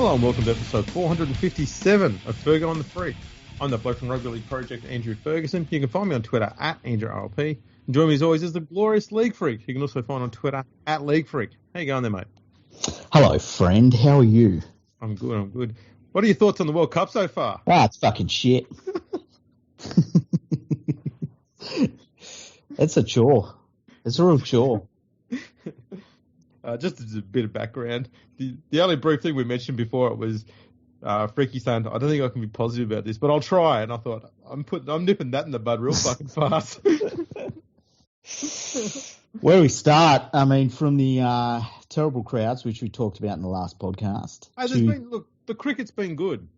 Hello and welcome to episode 457 of Fergo on the Freak. I'm the bloke from Rugby League Project, Andrew Ferguson. You can find me on Twitter at AndrewRLP. And join me as always is the glorious LeagueFreak. You can also find on Twitter at LeagueFreak. How you going there, mate? Hello, friend. How are you? I'm good. What are your thoughts on the World Cup so far? It's fucking shit. It's a chore. It's a real chore. Just as a bit of background, the only brief thing we mentioned before it was Freaky saying, I don't think I can be positive about this, but I'll try. And I thought, I'm nipping that in the bud real fucking fast. Where we start, I mean, from the terrible crowds, which we talked about in the last podcast. The cricket's been good.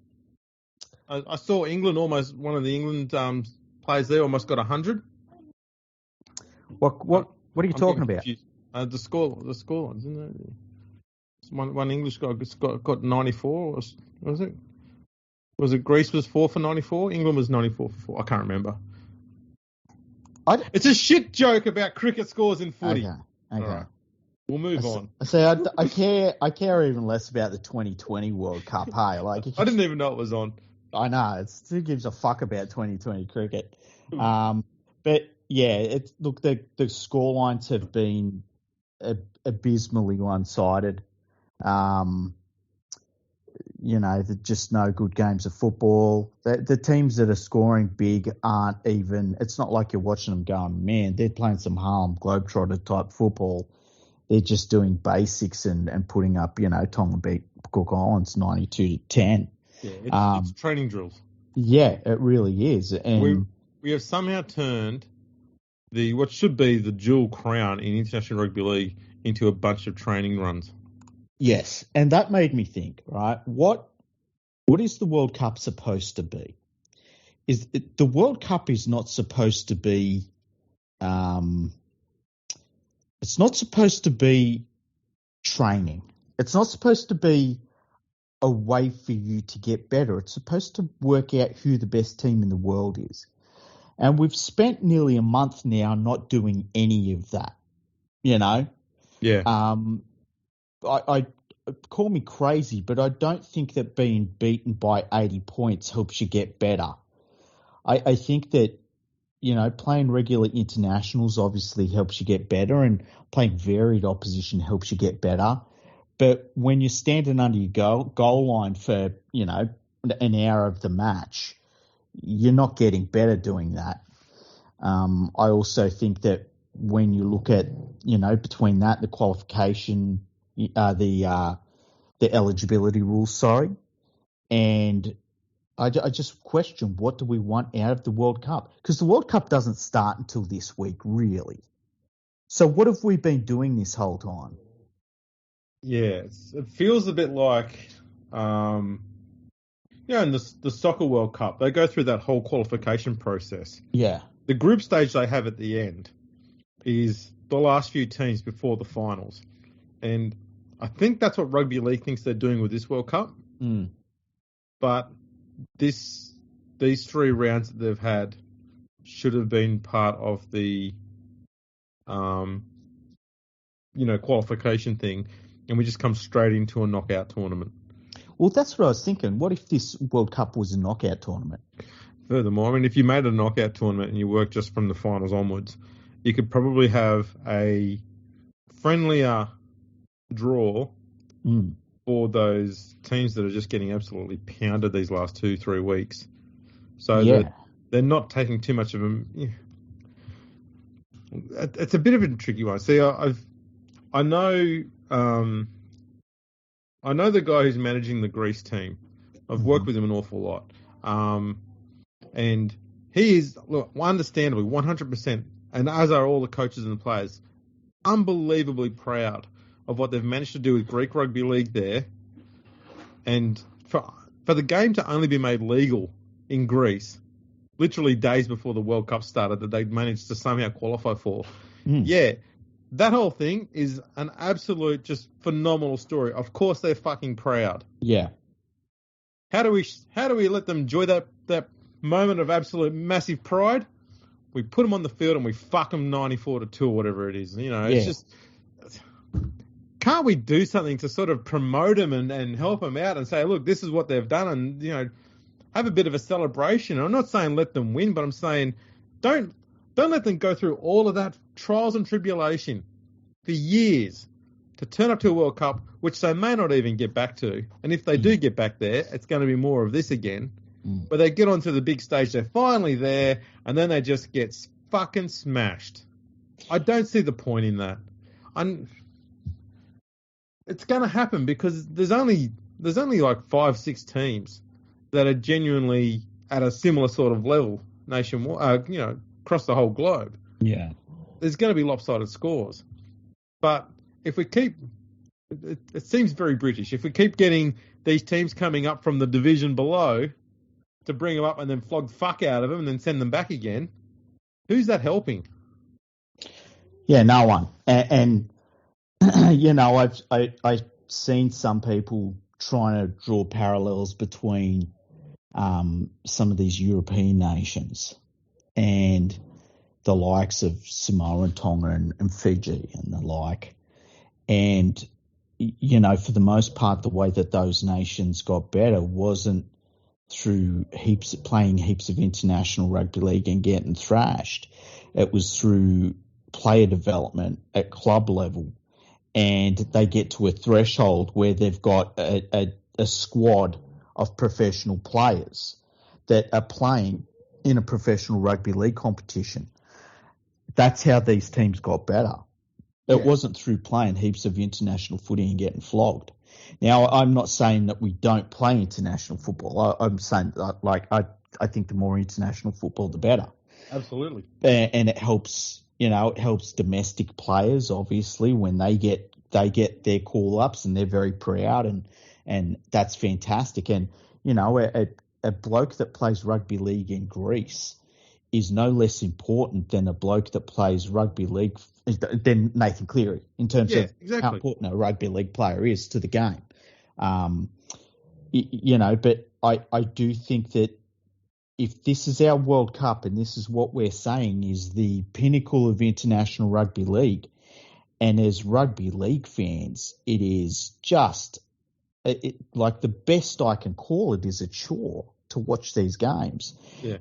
I saw England one of the England players there almost got 100. What are you talking about? The scorelines, isn't it? One English guy got 94. Was it? Was it Greece was 4 for 94? England was 94 for 4. I can't remember. It's a shit joke about cricket scores in footy. Okay. Right. We'll move on. I care even less about the 2020 World Cup. Hey, I didn't even know it was on. I know. Who gives a fuck about 2020 cricket? But yeah, the scorelines have been abysmally one-sided. There's just no good games of football. The teams that are scoring big aren't even. It's not like you're watching them going, man, they're playing some Harlem Globetrotter type football. They're just doing basics and putting up, Tonga beat Cook Islands 92-10. Yeah, it's training drills. Yeah, it really is. And we have somehow turned what should be the dual crown in International Rugby League into a bunch of training runs. Yes, and that made me think, right? What is the World Cup supposed to be? The World Cup is not supposed to be it's not supposed to be training. It's not supposed to be a way for you to get better. It's supposed to work out who the best team in the world is. And we've spent nearly a month now not doing any of that, Yeah. I call me crazy, but I don't think that being beaten by 80 points helps you get better. I think that, playing regular internationals obviously helps you get better, and playing varied opposition helps you get better. But when you're standing under your goal line for, an hour of the match, you're not getting better doing that. I also think that when you look at, between that, the qualification, the eligibility rules, and I just question, what do we want out of the World Cup? Because the World Cup doesn't start until this week, really. So what have we been doing this whole time? Yeah, it feels a bit like, in the Soccer World Cup, they go through that whole qualification process. Yeah. The group stage they have at the end is the last few teams before the finals. And I think that's what Rugby League thinks they're doing with this World Cup. Mm. But these 3 rounds that they've had should have been part of the, qualification thing. And we just come straight into a knockout tournament. Well, that's what I was thinking. What if this World Cup was a knockout tournament? Furthermore, I mean, if you made a knockout tournament and you worked just from the finals onwards, you could probably have a friendlier draw for those teams that are just getting absolutely pounded these last 2-3 weeks. So they're not taking too much of them. Yeah. It's a bit of a tricky one. See, I know the guy who's managing the Greece team. I've worked with him an awful lot. And he is, look, understandably, 100%, and as are all the coaches and the players, unbelievably proud of what they've managed to do with Greek Rugby League there. And for the game to only be made legal in Greece, literally days before the World Cup started, that they managed to somehow qualify for. Yeah, that whole thing is an absolute just phenomenal story. Of course they're fucking proud. Yeah. How do we let them enjoy that moment of absolute massive pride? We put them on the field and we fuck them 94-2 or whatever it is. It's just can't we do something to sort of promote them and help them out and say, look, this is what they've done, and have a bit of a celebration. I'm not saying let them win, but I'm saying don't let them go through all of that trials and tribulation for years to turn up to a World Cup, which they may not even get back to. And if they do get back there, it's going to be more of this again. But they get onto the big stage, they're finally there, and then they just get fucking smashed. I don't see the point in that. It's going to happen because there's only like 5-6 teams that are genuinely at a similar sort of level nationwide, across the whole globe. Yeah. There's going to be lopsided scores. But if we keep, it seems very British, if we keep getting these teams coming up from the division below to bring them up and then flog the fuck out of them and then send them back again, who's that helping? Yeah, no one. And I've seen some people trying to draw parallels between some of these European nations and the likes of Samoa and Tonga and Fiji and the like. And, for the most part, the way that those nations got better wasn't through playing heaps of international rugby league and getting thrashed. It was through player development at club level, and they get to a threshold where they've got a squad of professional players that are playing in a professional rugby league competition. That's how these teams got better. It wasn't through playing heaps of international footy and getting flogged. Now, I'm not saying that we don't play international football. I'm saying that, I think the more international football, the better. Absolutely. And it helps, it helps domestic players, obviously, when they get their call-ups and they're very proud, and that's fantastic. And, a bloke that plays rugby league in Greece is no less important than a bloke that plays rugby league than Nathan Cleary in terms of how important a rugby league player is to the game. But I do think that if this is our World Cup and this is what we're saying is the pinnacle of international rugby league, and as rugby league fans, it is just like the best I can call it is a chore to watch these games,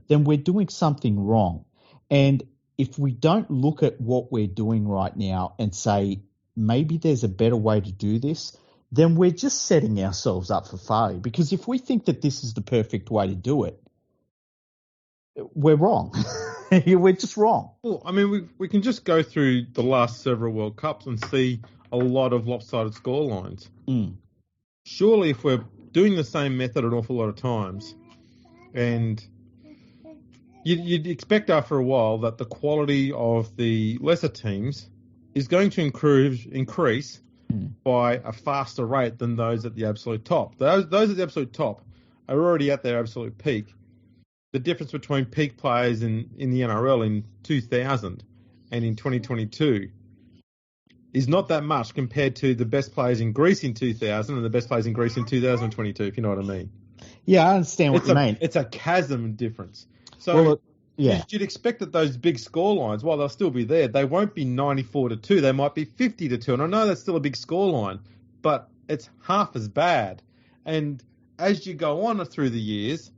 then we're doing something wrong. And if we don't look at what we're doing right now and say, maybe there's a better way to do this, then we're just setting ourselves up for failure. Because if we think that this is the perfect way to do it, we're wrong. We're just wrong. Well, I mean, we can just go through the last several World Cups and see a lot of lopsided scorelines. Surely if we're doing the same method an awful lot of times, and you'd expect after a while that the quality of the lesser teams is going to increase by a faster rate than those at the absolute top. Those at the absolute top are already at their absolute peak. The difference between peak players in the NRL in 2000 and in 2022 is not that much compared to the best players in Greece in 2000 and the best players in Greece in 2022, if you know what I mean. Yeah, I understand what you mean. It's a chasm difference. So you'd expect that those big scorelines, while they'll still be there, they won't be 94-2. They might be 50-2. And I know that's still a big scoreline, but it's half as bad. And as you go on through the years,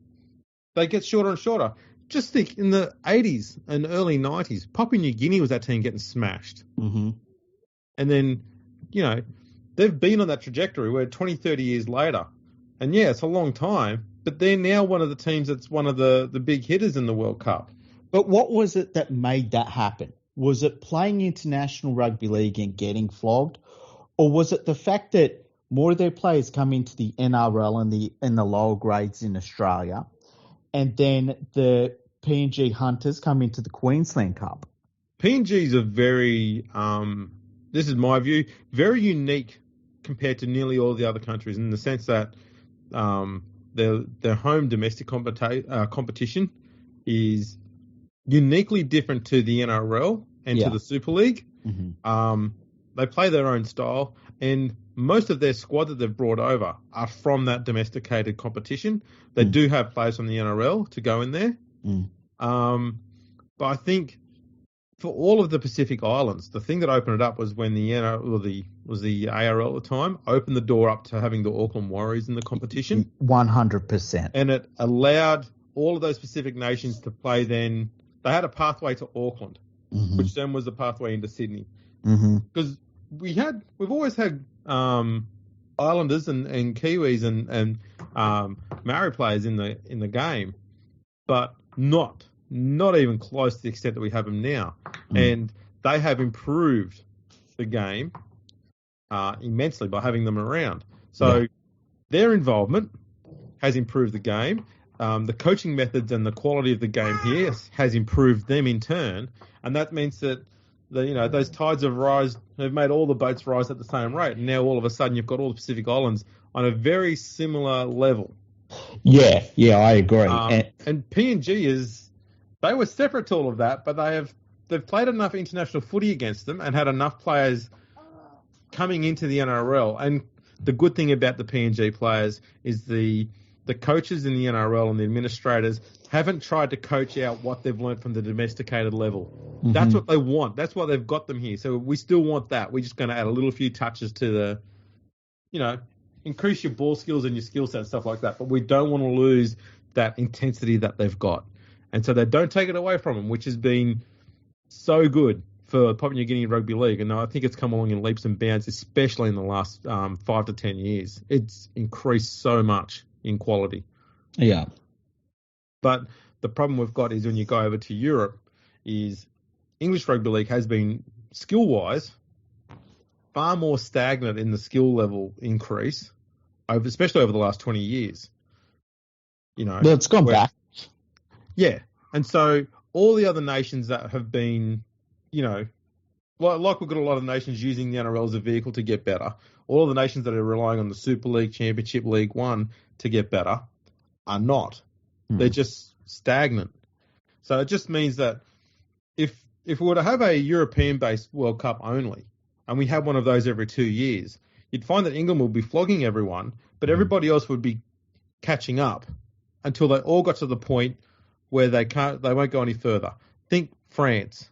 they get shorter and shorter. Just think, in the 80s and early 90s, Papua New Guinea was that team getting smashed. Mm-hmm. And then, they've been on that trajectory where 20, 30 years later, and it's a long time, but they're now one of the teams that's one of the big hitters in the World Cup. But what was it that made that happen? Was it playing international rugby league and getting flogged? Or was it the fact that more of their players come into the NRL and the lower grades in Australia, and then the PNG Hunters come into the Queensland Cup? PNG's a very, this is my view, very unique compared to nearly all the other countries in the sense that their home domestic competition is uniquely different to the NRL and to the Super League. Mm-hmm. They play their own style, and most of their squad that they've brought over are from that domesticated competition. They do have players from the NRL to go in there. But I think for all of the Pacific Islands, the thing that opened it up was when the ARL at the time opened the door up to having the Auckland Warriors in the competition. 100%. And it allowed all of those Pacific nations to play then. They had a pathway to Auckland, which then was the pathway into Sydney. Because we've always had Islanders and Kiwis and Maori players in the game, but not even close to the extent that we have them now. And they have improved the game immensely by having them around. So their involvement has improved the game. The coaching methods and the quality of the game here has improved them in turn, and that means that those tides have made all the boats rise at the same rate. And now all of a sudden you've got all the Pacific Islands on a very similar level. Yeah, I agree. And PNG they were separate to all of that, but they've played enough international footy against them and had enough players coming into the NRL. And the good thing about the PNG players is the coaches in the NRL and the administrators haven't tried to coach out what they've learned from the domesticated level. That's what they want. That's why they've got them here. So we still want that. We're just going to add a few touches to increase your ball skills and your skill set and stuff like that. But we don't want to lose that intensity that they've got. And so they don't take it away from them, which has been so good for Papua New Guinea Rugby League. And I think it's come along in leaps and bounds, especially in the last 5 to 10 years. It's increased so much in quality. Yeah. But the problem we've got is when you go over to Europe is English Rugby League has been, skill-wise, far more stagnant in the skill level increase, especially over the last 20 years. Well, it's gone back. Yeah. And so all the other nations that have been, like we've got a lot of nations using the NRL as a vehicle to get better, all of the nations that are relying on the Super League, Championship, League One to get better are not. They're just stagnant. So it just means that if we were to have a European-based World Cup only, and we had one of those every 2 years, you'd find that England would be flogging everyone, but everybody else would be catching up until they all got to the point where they won't go any further. Think France.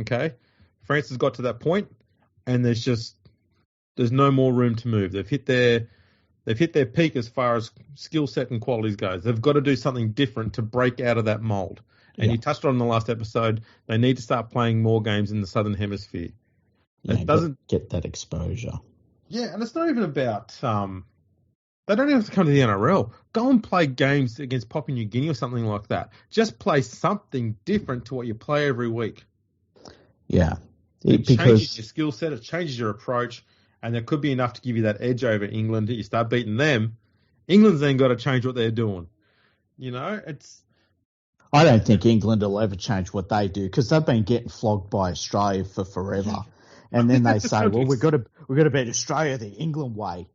Okay? France has got to that point, and there's no more room to move. They've hit their peak as far as skill set and qualities goes. They've got to do something different to break out of that mold. And you touched on in the last episode, they need to start playing more games in the Southern Hemisphere. It doesn't get that exposure. Yeah, and it's not even about they don't even have to come to the NRL. Go and play games against Papua New Guinea or something like that. Just play something different to what you play every week. Yeah. It changes your skill set, it changes your approach, and there could be enough to give you that edge over England. You start beating them. England's then got to change what they're doing. I don't think England will ever change what they do because they've been getting flogged by Australia for forever. And then they say, well, we've got to beat Australia the England way.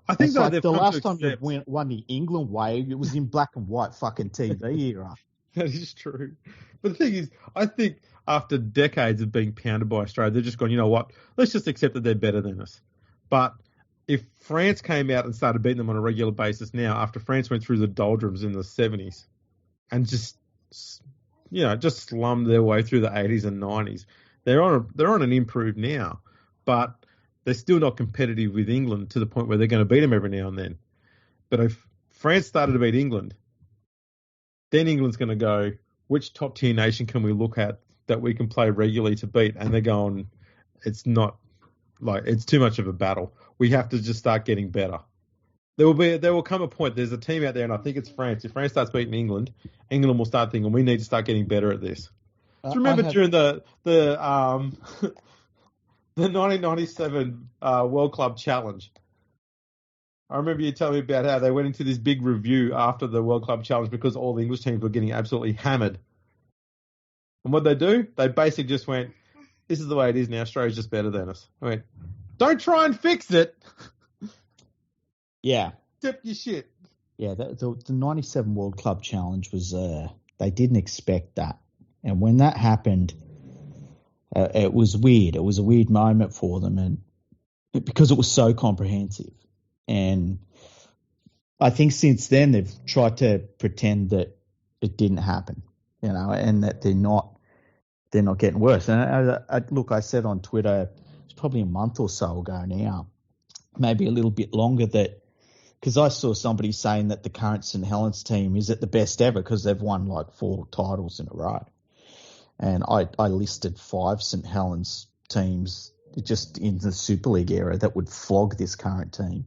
I think the last time you won the England way, it was in black and white fucking TV era. That is true. But the thing is, I think after decades of being pounded by Australia, they're just going, you know what, let's just accept that they're better than us. But if France came out and started beating them on a regular basis now, after France went through the doldrums in the 70s and just slummed their way through the 80s and 90s, they're on an improve now. But they're still not competitive with England to the point where they're going to beat them every now and then. But if France started to beat England, then England's going to go, which top tier nation can we look at that we can play regularly to beat? And they're going, it's too much of a battle. We have to just start getting better. There will come a point, there's a team out there, and I think it's France. If France starts beating England, England will start thinking, we need to start getting better at this. Do you remember during the 1997 World Club Challenge? I remember you telling me about how they went into this big review after the World Club Challenge because all the English teams were getting absolutely hammered. And what they do? They basically just went, this is the way it is now. Australia's just better than us. I went, don't try and fix it. Yeah. Tip your shit. Yeah, the 97 World Club Challenge was, they didn't expect that. And when that happened, it was weird. It was a weird moment for them, and because it was so comprehensive. And I think since then they've tried to pretend that it didn't happen, and that they're not they're not getting worse. And look, I said on Twitter, it's probably a month or so ago now, maybe a little bit longer, that because I saw somebody saying that the current St Helens team is at the best ever because they've won like 4 titles in a row. And I listed 5 St Helens teams just in the Super League era that would flog this current team.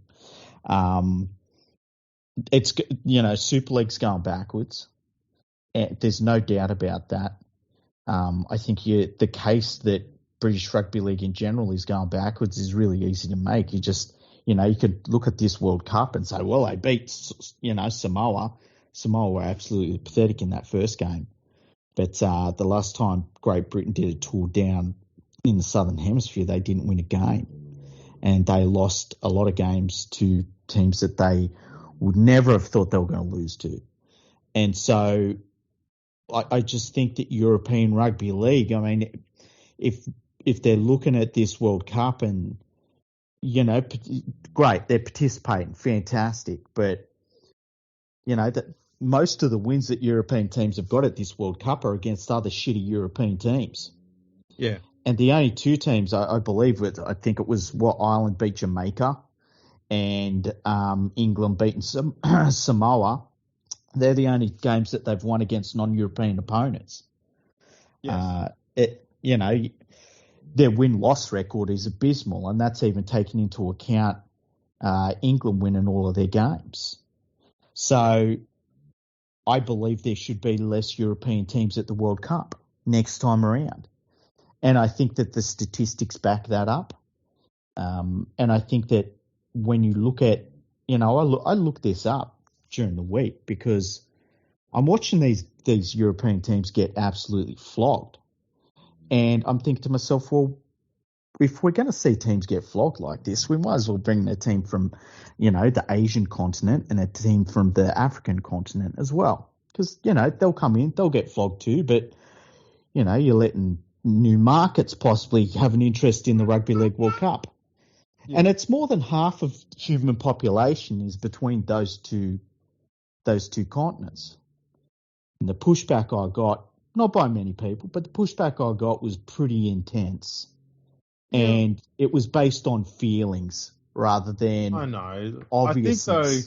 It's, Super League's going backwards. There's no doubt about that. I think the case that British Rugby League in general is going backwards is really easy to make. You just, you could look at this World Cup and say, well, they beat, Samoa. Samoa were absolutely pathetic in that first game. But the last time Great Britain did a tour down in the Southern Hemisphere, they didn't win a game. And they lost a lot of games to teams that they would never have thought they were going to lose to. And so I just think that European Rugby League, I mean, if they're looking at this World Cup and, great, they're participating, fantastic. But, that most of the wins that European teams have got at this World Cup are against other shitty European teams. Yeah. And the only 2 teams, I believe, I think it was Ireland beat Jamaica and England beating Samoa. They're the only games that they've won against non-European opponents. Yes. Their win-loss record is abysmal, and that's even taking into account England winning all of their games. So I believe there should be less European teams at the World Cup next time around. And I think that the statistics back that up. And I think that when you look at, I looked this up during the week because I'm watching these European teams get absolutely flogged. And I'm thinking to myself, well, if we're going to see teams get flogged like this, we might as well bring a team from, the Asian continent and a team from the African continent as well. Because, they'll come in, they'll get flogged too, but, you're letting new markets possibly have an interest in the Rugby League World Cup. Yeah. And it's more than half of human population is between those two continents. And the pushback I got, not by many people, but the pushback I got was pretty intense. Yeah. And it was based on feelings rather than obviousness. I think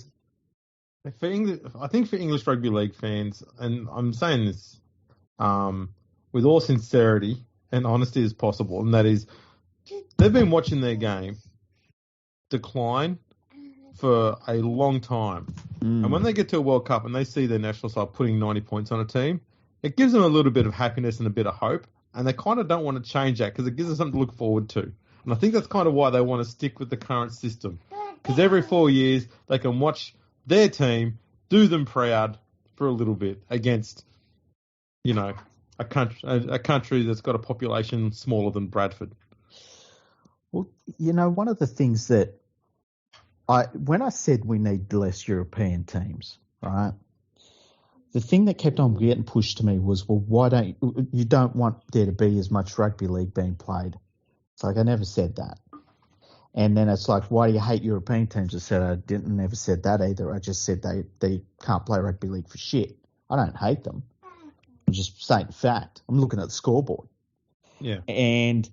so. I think for English Rugby League fans, and I'm saying this with all sincerity and honesty as possible, and that is they've been watching their game decline for a long time. And when they get to a World Cup and they see their national side putting 90 points on a team, it gives them a little bit of happiness and a bit of hope. And they kind of don't want to change that because it gives them something to look forward to. And I think that's kind of why they want to stick with the current system. Because every 4 years they can watch their team do them proud for a little bit against, a country that's got a population smaller than Bradford. Well, one of the things that when I said we need less European teams, right? The thing that kept on getting pushed to me was, well, why you don't want there to be as much rugby league being played? It's like, I never said that. And then it's like, why do you hate European teams? I said, I never said that either. I just said they can't play rugby league for shit. I don't hate them. I'm just saying fact. I'm looking at the scoreboard. Yeah. And,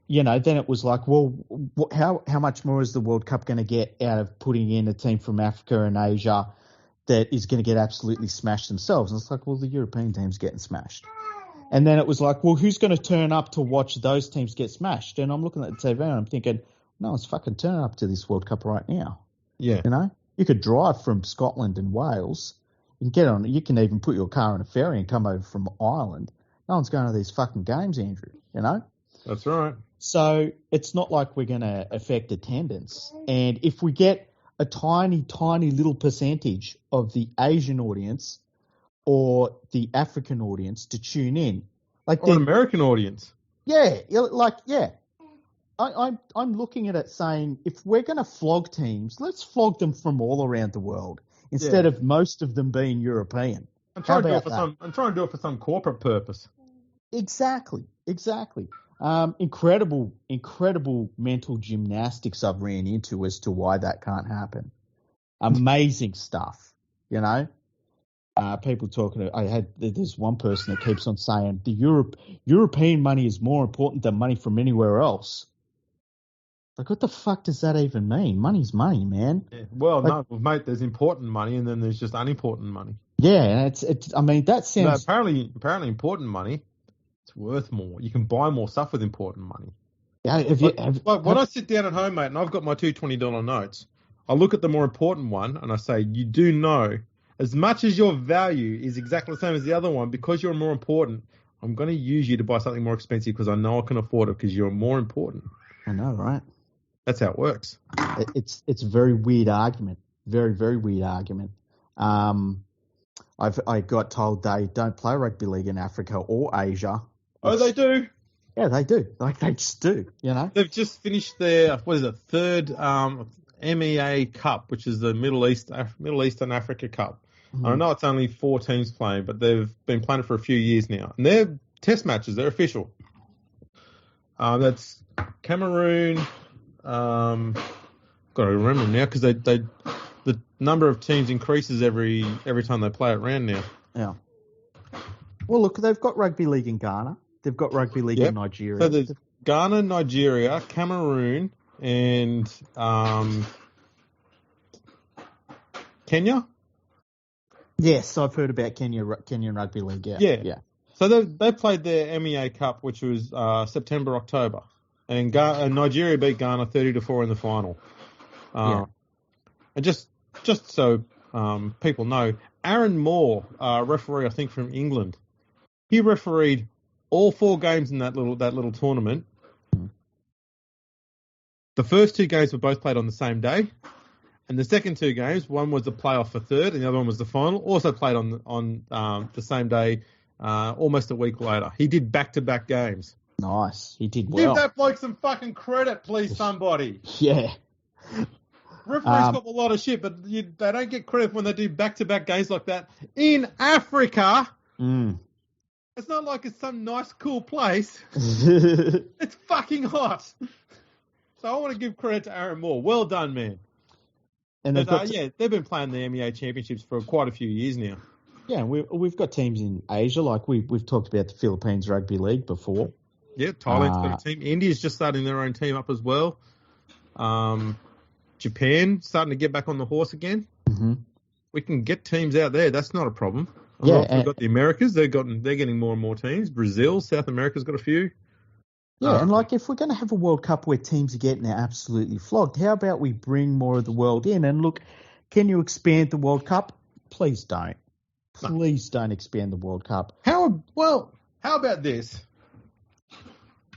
then it was like, well, how much more is the World Cup going to get out of putting in a team from Africa and Asia that is going to get absolutely smashed themselves? And it's like, well, the European team's getting smashed. And then it was like, well, who's going to turn up to watch those teams get smashed? And I'm looking at the TV and I'm thinking, no one's fucking turning up to this World Cup right now. Yeah. You could drive from Scotland and Wales. You can even put your car in a ferry and come over from Ireland. No one's going to these fucking games, Andrew, That's right. So it's not like we're going to affect attendance. And if we get a tiny, tiny little percentage of the Asian audience or the African audience to tune in, or an American audience. Yeah. I'm looking at it saying, if we're going to flog teams, let's flog them from all around the world instead of most of them being European. I'm trying to do it for some corporate purpose. Exactly. Incredible mental gymnastics I've ran into as to why that can't happen. Amazing stuff, People talking. There's one person that keeps on saying the European money is more important than money from anywhere else. Like, what the fuck does that even mean? Money's money, man. Yeah. Well, no, mate. There's important money, and then there's just unimportant money. Yeah, it's. I mean, that sounds. No, apparently, important money, it's worth more. You can buy more stuff with important money. Yeah, when I sit down at home, mate, and I've got my two $20 notes, I look at the more important one, and I say, you do know, as much as your value is exactly the same as the other one, because you're more important, I'm going to use you to buy something more expensive because I know I can afford it because you're more important. I know, right? That's how it works. It's a very weird argument. Very, very weird argument. I got told they don't play rugby league in Africa or Asia. Oh, they do? Yeah, they do. Like, they just do, you know? They've just finished their, third MEA Cup, which is the Middle Eastern Africa Cup. Mm-hmm. I know it's only 4 teams playing, but they've been playing it for a few years now. And they're test matches. They're official. That's Cameroon. Got to remember now because the number of teams increases every time they play it round now. Yeah. Well, look, they've got rugby league in Ghana. They've got rugby league in Nigeria. So there's Ghana, Nigeria, Cameroon, and Kenya. Yes, I've heard about Kenyan rugby league. Yeah. So they played their MEA Cup, which was September, October, and Nigeria beat Ghana 30-4 in the final. And just so people know, Aaron Moore, referee, I think from England, he refereed all 4 games in that little tournament. The first 2 games were both played on the same day, and the second 2 games, one was the playoff for third, and the other one was the final, also played on the same day, almost a week later. He did back-to-back games. Nice, he did well. Give that bloke some fucking credit, please, somebody. Yeah. Referees got a lot of shit, but they don't get credit when they do back-to-back games like that in Africa. It's not like it's some nice, cool place. It's fucking hot. So I want to give credit to Aaron Moore. Well done, man. And they've been playing the MEA Championships for quite a few years now. Yeah, we've got teams in Asia, like we've talked about the Philippines Rugby League before. Yeah, Thailand's got a team. India's just starting their own team up as well. Japan starting to get back on the horse again. Mm-hmm. We can get teams out there. That's not a problem. We've got the Americas. They're getting more and more teams. Brazil, South America's got a few. Yeah, and like if we're going to have a World Cup where teams are getting absolutely flogged, how about we bring more of the world in? And look, can you expand the World Cup? Please don't. Please don't expand the World Cup. How about this?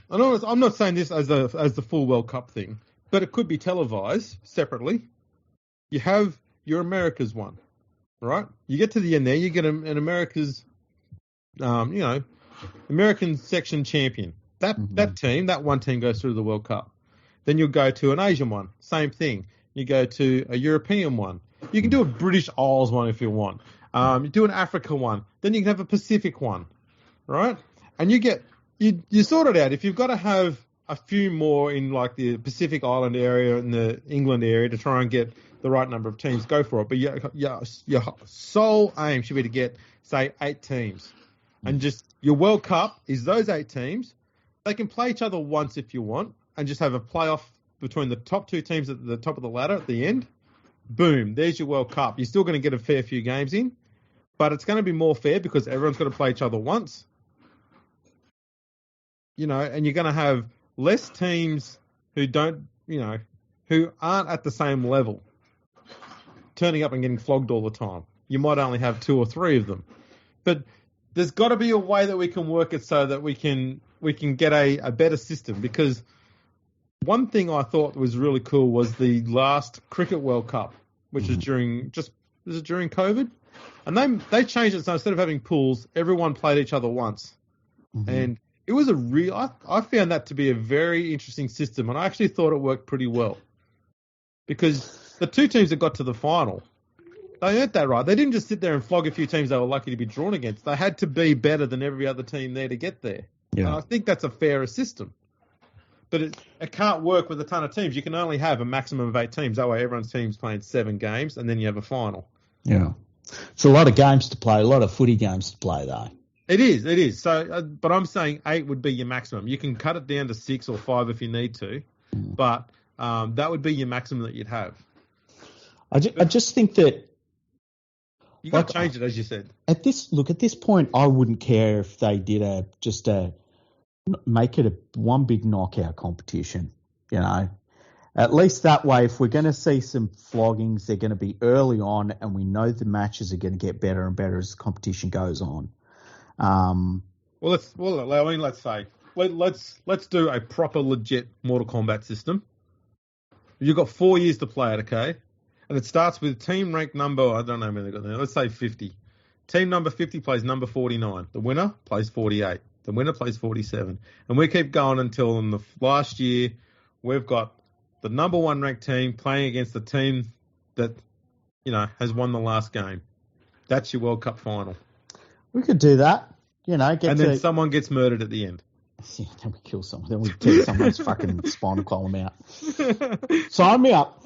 I'm not saying this as the full World Cup thing, but it could be televised separately. You have your America's one, right? You get to the end there, you get an America's, American section champion. That one team goes through the World Cup. Then you'll go to an Asian one, same thing. You go to a European one. You can do a British Isles one if you want. You do an Africa one. Then you can have a Pacific one, right? And you sort it out. If you've got to have a few more in like the Pacific Island area and the England area to try and get the right number of teams, go for it. But your sole aim should be to get, say, 8 teams. And just your World Cup is those 8 teams. They can play each other once if you want and just have a playoff between the top 2 teams at the top of the ladder at the end. Boom, there's your World Cup. You're still going to get a fair few games in, but it's going to be more fair because everyone's got to play each other once. And you're going to have less teams who who aren't at the same level turning up and getting flogged all the time. You might only have 2 or 3 of them. But there's got to be a way that we can work it so that we can get a better system, because one thing I thought was really cool was the last Cricket World Cup, which was during COVID? And they changed it, so instead of having pools, everyone played each other once. Mm-hmm. And it was I found that to be a very interesting system, and I actually thought it worked pretty well. Because the 2 teams that got to the final, they earned that right. They didn't just sit there and flog a few teams they were lucky to be drawn against. They had to be better than every other team there to get there. Yeah. And I think that's a fairer system. But it can't work with a ton of teams. You can only have a maximum of 8 teams. That way everyone's team's playing 7 games, and then you have a final. Yeah. It's a lot of games to play, a lot of footy games to play, though. It is. So, but I'm saying 8 would be your maximum. You can cut it down to 6 or 5 if you need to, but that would be your maximum that you'd have. I just think that you got to change it, as you said. At this point, I wouldn't care if they did make it a one big knockout competition. You know, at least that way, if we're going to see some floggings, they're going to be early on, and we know the matches are going to get better and better as the competition goes on. Let's say let's do a proper legit Mortal Kombat system. You've got 4 years to play it, okay? And it starts with team rank number, I don't know how many they got there. Let's say 50. Team number 50 plays number 49. The winner plays 48. The winner plays 47. And we keep going until in the last year we've got the number 1 ranked team playing against the team that, you know, has won the last game. That's your World Cup final. We could do that. You know, then someone gets murdered at the end. Yeah, then we kill someone. Then we tear someone's fucking spinal column out. Sign me up.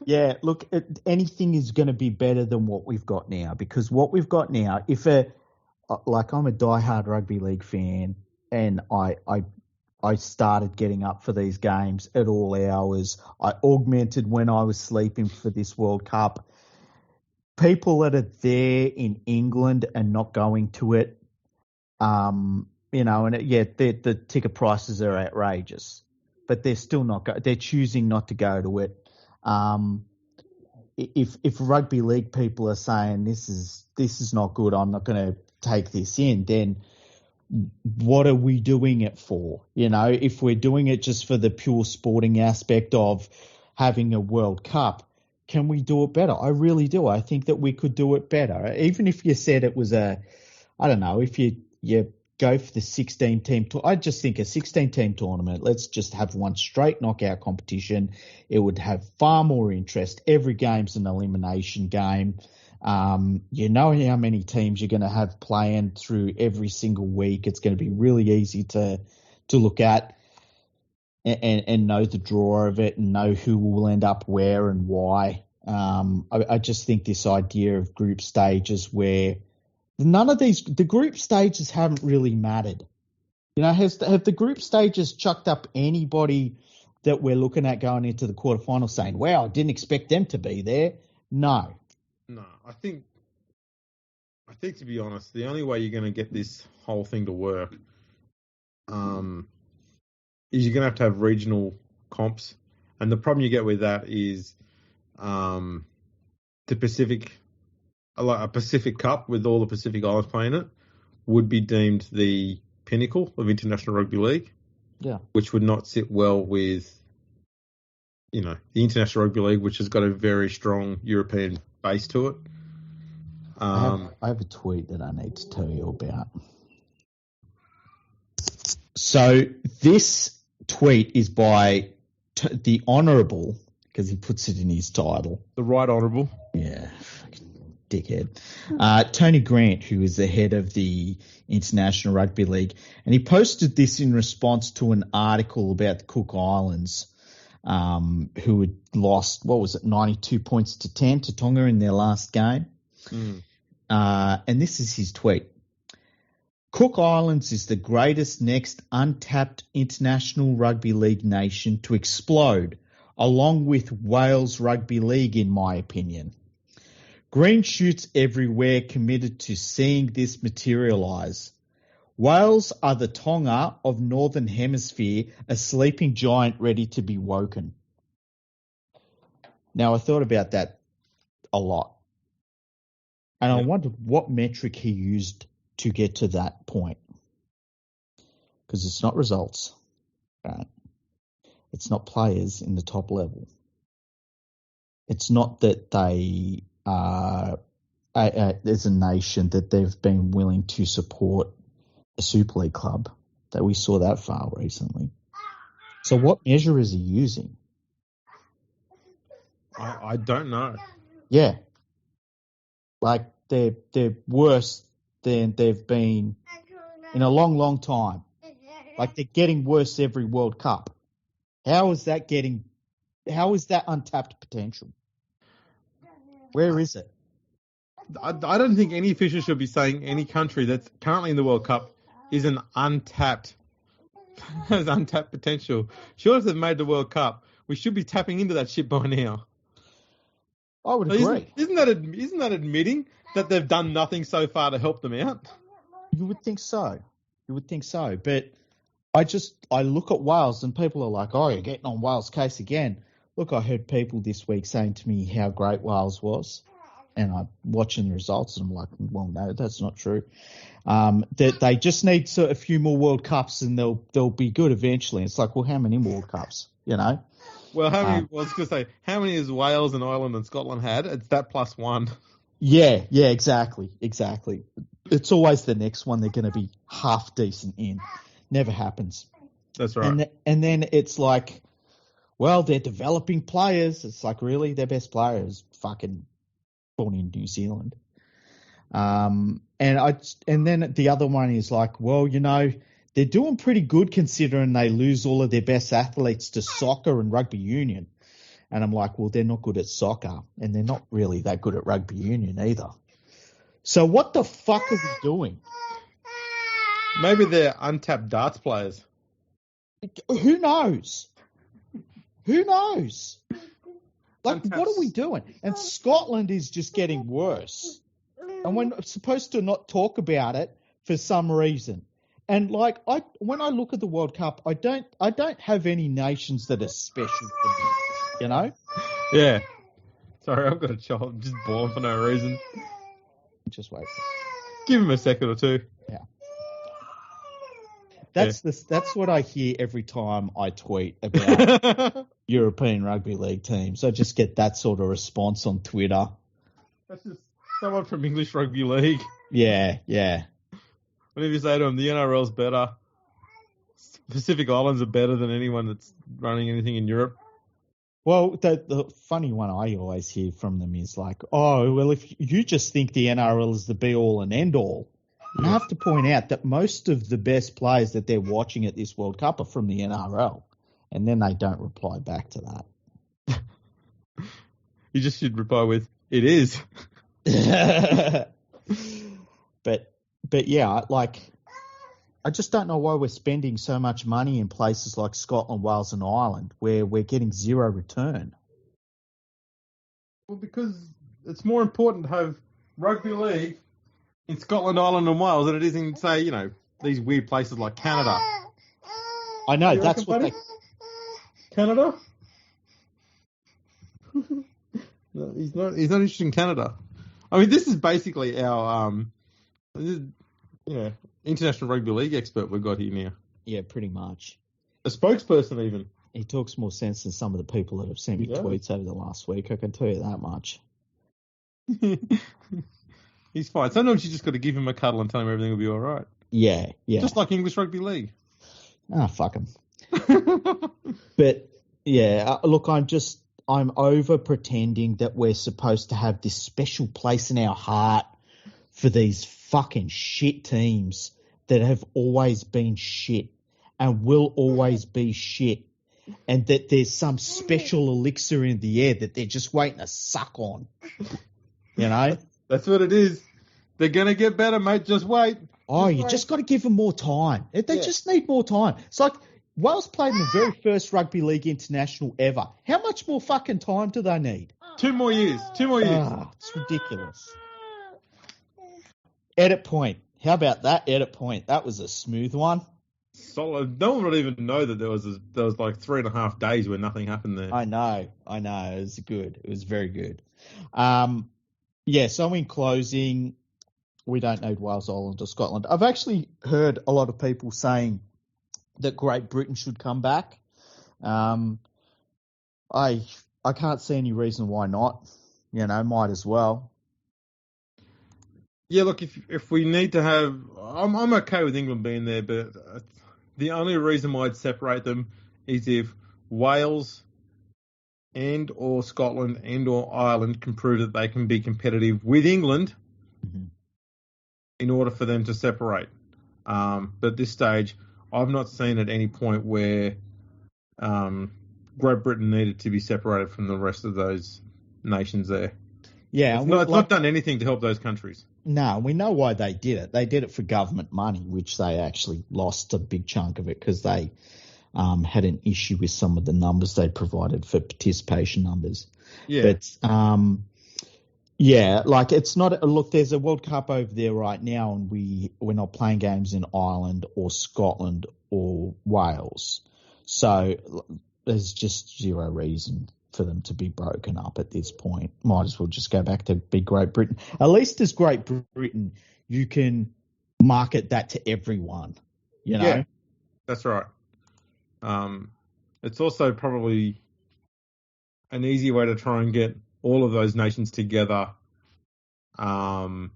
Yeah, look, anything is going to be better than what we've got now, because what we've got now, I'm a diehard rugby league fan, and I started getting up for these games at all hours. I augmented when I was sleeping for this World Cup. People that are there in England and not going to it, you know, and the ticket prices are outrageous, but they're still not they're choosing not to go to it. If rugby league people are saying this is not good, I'm not going to take this in, then what are we doing it for? You know, if we're doing it just for the pure sporting aspect of having a World Cup, can we do it better? I really do. I think that we could do it better. Even if you said it was I don't know, if you go for the 16-team tour, I just think a 16-team tournament, let's just have one straight knockout competition. It would have far more interest. Every game's an elimination game. You know how many teams you're going to have playing through every single week. It's going to be really easy to look at and know the draw of it and know who will end up where and why. I just think this idea of group stages where the group stages haven't really mattered. You know, have the group stages chucked up anybody that we're looking at going into the quarterfinals saying, wow, I didn't expect them to be there? No. I think to be honest, the only way you're going to get this whole thing to work is you're going to have regional comps. And the problem you get with that is the Pacific, like a Pacific Cup with all the Pacific Islands playing it, would be deemed the pinnacle of International Rugby League. Yeah. Which would not sit well with, you know, the International Rugby League, which has got a very strong European base to it. I have a tweet that I need to tell you about. So this tweet is by the Honourable, because he puts it in his title. The Right Honourable. Yeah, fucking dickhead. Tony Grant, who is the head of the International Rugby League, and he posted this in response to an article about the Cook Islands, who had lost, 92 points to 10 to Tonga in their last game. And this is his tweet. Cook Islands is the greatest next untapped international rugby league nation to explode, along with Wales Rugby League, in my opinion. Green shoots everywhere committed to seeing this materialise. Wales are the Tonga of Northern Hemisphere, a sleeping giant ready to be woken. Now, I thought about that a lot. And I wondered what metric he used to get to that point. Because it's not results, right? It's not players in the top level. It's not that they are, as a nation, that they've been willing to support a Super League club. That we saw that far recently. So what measure is he using? I don't know. Yeah. Like, they're worse than they've been in a long, long time. Like, they're getting worse every World Cup. How is that untapped potential? Where is it? I don't think any official should be saying any country that's currently in the World Cup is an untapped has untapped potential. Sure, if they've made the World Cup, we should be tapping into that shit by now. I would agree. Isn't that admitting that they've done nothing so far to help them out? You would think so. But I look at Wales and people are like, oh, you're getting on Wales' case again. Look, I heard people this week saying to me how great Wales was. And I'm watching the results and I'm like, well, no, that's not true. That they just need a few more World Cups and they'll be good eventually. It's like, well, how many World Cups, you know? Well, I was going to say, how many has Wales and Ireland and Scotland had? It's that plus one. Yeah, exactly. It's always the next one they're going to be half decent in. Never happens. That's right. And then it's like, well, they're developing players. It's like, really? Their best player is fucking born in New Zealand. And then the other one is like, well, you know, they're doing pretty good considering they lose all of their best athletes to soccer and rugby union. And I'm like, well, they're not good at soccer and they're not really that good at rugby union either. So what the fuck are we doing? Maybe they're untapped darts players. Who knows? Like, Untapped. what are we doing? And Scotland is just getting worse. And we're supposed to not talk about it for some reason. And like, when I look at the World Cup, I don't have any nations that are special to me, you know? Yeah. Sorry, I've got a child. I'm just born for no reason. Just wait. Give him a second or two. Yeah. That's what I hear every time I tweet about European Rugby League teams. I just get that sort of response on Twitter. That's just someone from English Rugby League. Yeah. Whenever you say to them, the NRL's better, Pacific Islands are better than anyone that's running anything in Europe. Well, the funny one I always hear from them is like, oh, well, if you just think the NRL is the be-all and end-all, and I have to point out that most of the best players that they're watching at this World Cup are from the NRL, and then they don't reply back to that. You just should reply with, it is. But yeah, like, I just don't know why we're spending so much money in places like Scotland, Wales, and Ireland where we're getting zero return. Well, because it's more important to have rugby league in Scotland, Ireland, and Wales than it is in, say, you know, these weird places like Canada. I know, that's what they... Canada? No, he's not interested in Canada. I mean, this is basically our international rugby league expert we've got here now. Yeah, pretty much. A spokesperson even. He talks more sense than some of the people that have sent me tweets over the last week. I can tell you that much. He's fine. Sometimes you just got to give him a cuddle and tell him everything will be all right. Yeah. Just like English Rugby League. Ah, fuck him. But yeah, look, I'm over pretending that we're supposed to have this special place in our heart for these fucking shit teams that have always been shit and will always be shit, and that there's some special elixir in the air that they're just waiting to suck on. You know? That's what it is. They're going to get better, mate. Just wait. Oh, you just got to give them more time. They just need more time. It's like Wales played in the very first Rugby League International ever. How much more fucking time do they need? 2 more years. It's ridiculous. Edit point. How about that edit point? That was a smooth one. Solid. No one would even know that there was like 3.5 days where nothing happened there. I know. It was good. It was very good. So in closing, we don't need Wales, Ireland or Scotland. I've actually heard a lot of people saying that Great Britain should come back. I can't see any reason why not. You know, might as well. Yeah, look, if we need to have... I'm okay with England being there, but the only reason why I'd separate them is if Wales and or Scotland and or Ireland can prove that they can be competitive with England in order for them to separate. But at this stage, I've not seen at any point where Great Britain needed to be separated from the rest of those nations there. Yeah, It's not done anything to help those countries. No, we know why they did it. They did it for government money, which they actually lost a big chunk of it because they had an issue with some of the numbers they provided for participation numbers. Yeah. But yeah, like it's not. Look, there's a World Cup over there right now, and we're not playing games in Ireland or Scotland or Wales, so there's just zero reason for them to be broken up at this point. Might as well just go back to be Great Britain. At least as Great Britain, you can market that to everyone, you know? Yeah, that's right. It's also probably an easy way to try and get all of those nations together, and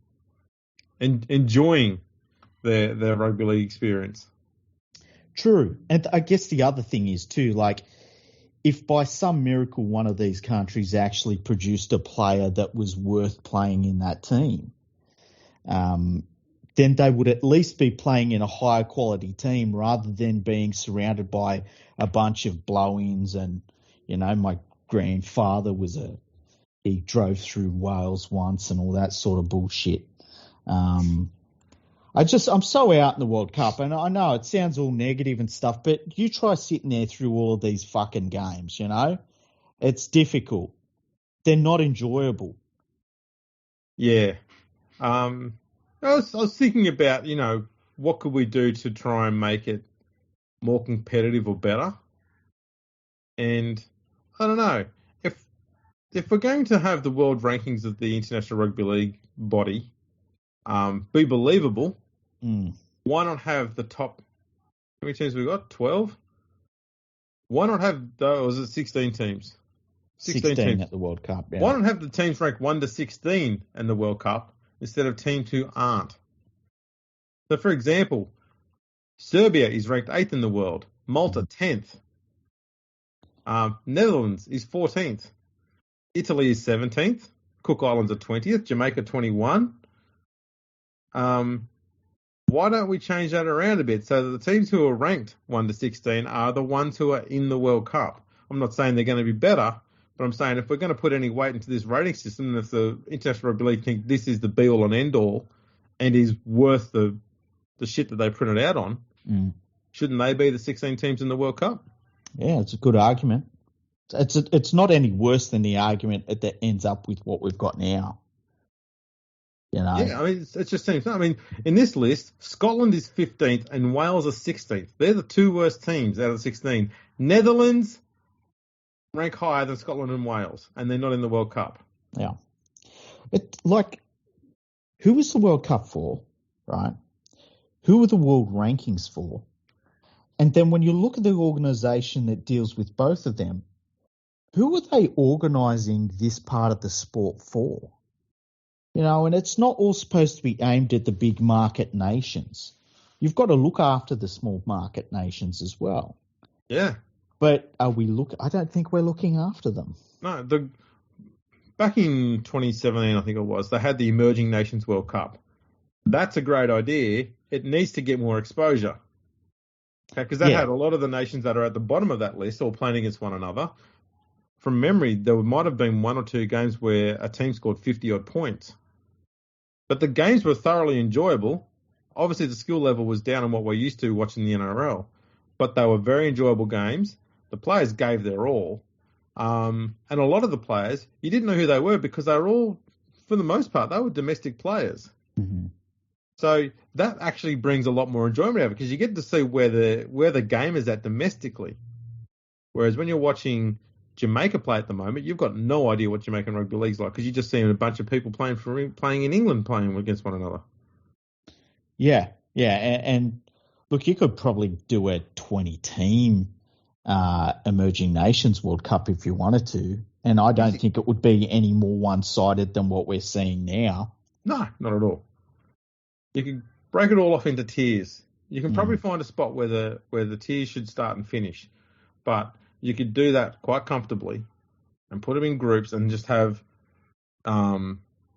enjoying their rugby league experience. True. And I guess the other thing is too, like, if by some miracle one of these countries actually produced a player that was worth playing in that team, then they would at least be playing in a higher quality team rather than being surrounded by a bunch of blow-ins. And, you know, my grandfather he drove through Wales once and all that sort of bullshit. I'm so out in the World Cup, and I know it sounds all negative and stuff, but you try sitting there through all of these fucking games, you know? It's difficult. They're not enjoyable. Yeah. I was thinking about, you know, what could we do to try and make it more competitive or better? And I don't know. If we're going to have the world rankings of the International Rugby League body be believable, why not have the top? How many teams we got? 12? Why not have those? Was it 16 teams? 16 teams at the World Cup. Yeah. Why not have the teams ranked 1 to 16 in the World Cup instead of teams who aren't? So, for example, Serbia is ranked 8th in the world, Malta 10th, Netherlands is 14th, Italy is 17th, Cook Islands are 20th, Jamaica 21. Why don't we change that around a bit so that the teams who are ranked 1 to 16 are the ones who are in the World Cup? I'm not saying they're going to be better, but I'm saying if we're going to put any weight into this rating system, and if the International Rugby League think this is the be-all and end-all and is worth the shit that they printed out on, shouldn't they be the 16 teams in the World Cup? Yeah, it's a good argument. It's not any worse than the argument that ends up with what we've got now. You know? Yeah, I mean, it just seems. I mean, in this list, Scotland is 15th and Wales are 16th. They're the two worst teams out of the 16. Netherlands rank higher than Scotland and Wales, and they're not in the World Cup. Yeah. Who was the World Cup for, right? Who are the world rankings for? And then when you look at the organisation that deals with both of them, who are they organising this part of the sport for? You know, and it's not all supposed to be aimed at the big market nations. You've got to look after the small market nations as well. Yeah. But I don't think we're looking after them. No, back in 2017, I think it was, they had the Emerging Nations World Cup. That's a great idea. It needs to get more exposure. Because that had a lot of the nations that are at the bottom of that list all playing against one another. From memory, there might have been 1 or 2 games where a team scored 50-odd points. But the games were thoroughly enjoyable. Obviously, the skill level was down on what we're used to watching the NRL. But they were very enjoyable games. The players gave their all. And a lot of the players, you didn't know who they were because they were all, for the most part, they were domestic players. Mm-hmm. So that actually brings a lot more enjoyment out of it because you get to see where the game is at domestically. Whereas when you're watching Jamaica play at the moment, you've got no idea what Jamaican rugby league's like because you're just seeing a bunch of people playing in England playing against one another. Yeah, and look, you could probably do a 20-team Emerging Nations World Cup if you wanted to, and I don't think it would be any more one-sided than what we're seeing now. No, not at all. You can break it all off into tiers. You can probably find a spot where the tiers should start and finish, but you could do that quite comfortably and put them in groups and just have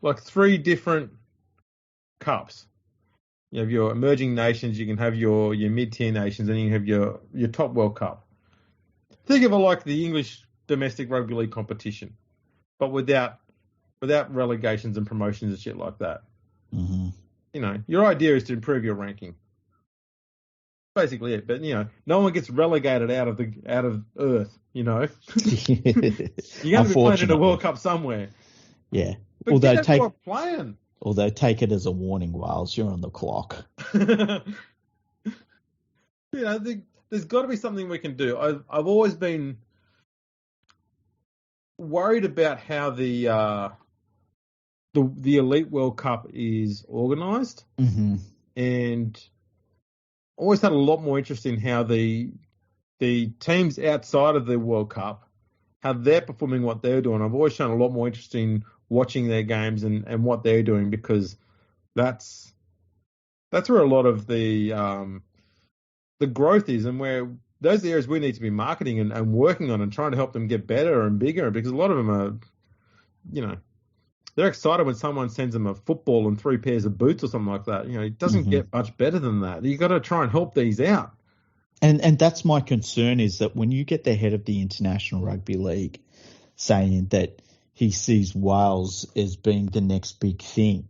like 3 different cups. You have your emerging nations, you can have your mid-tier nations, and you can have your top World Cup. Think of it like the English domestic rugby league competition, but without without relegations and promotions and shit like that. Mm-hmm. You know, your idea is to improve your ranking. Basically it, but you know, no one gets relegated out of Earth. You know, you're going to be playing in a World Cup somewhere. Yeah, But although take it as a warning, Wales, you're on the clock. You know, there's got to be something we can do. I've always been worried about how the Elite World Cup is organised, mm-hmm. and always had a lot more interest in how the teams outside of the World Cup, how they're performing, what they're doing. I've always shown a lot more interest in watching their games and what they're doing, because that's where a lot of the growth is, and where those areas we need to be marketing and working on and trying to help them get better and bigger, because a lot of them are, you know, they're excited when someone sends them a football and 3 pairs of boots or something like that. You know, it doesn't mm-hmm. get much better than that. You got to try and help these out. And that's my concern, is that when you get the head of the International Rugby League saying that he sees Wales as being the next big thing,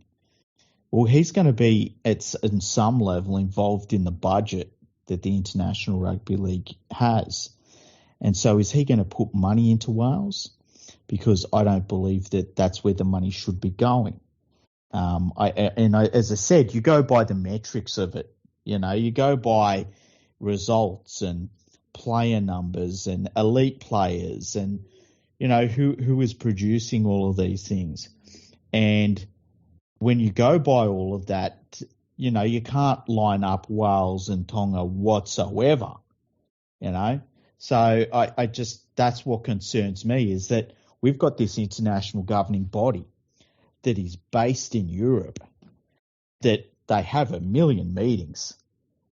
well, he's going to be at some level involved in the budget that the International Rugby League has. And so is he going to put money into Wales? Because I don't believe that that's where the money should be going. As I said, you go by the metrics of it. You know, you go by results and player numbers and elite players and, you know, who is producing all of these things. And when you go by all of that, you know, you can't line up Wales and Tonga whatsoever, you know. So I just, that's what concerns me, is that we've got this international governing body that is based in Europe, that they have 1 million meetings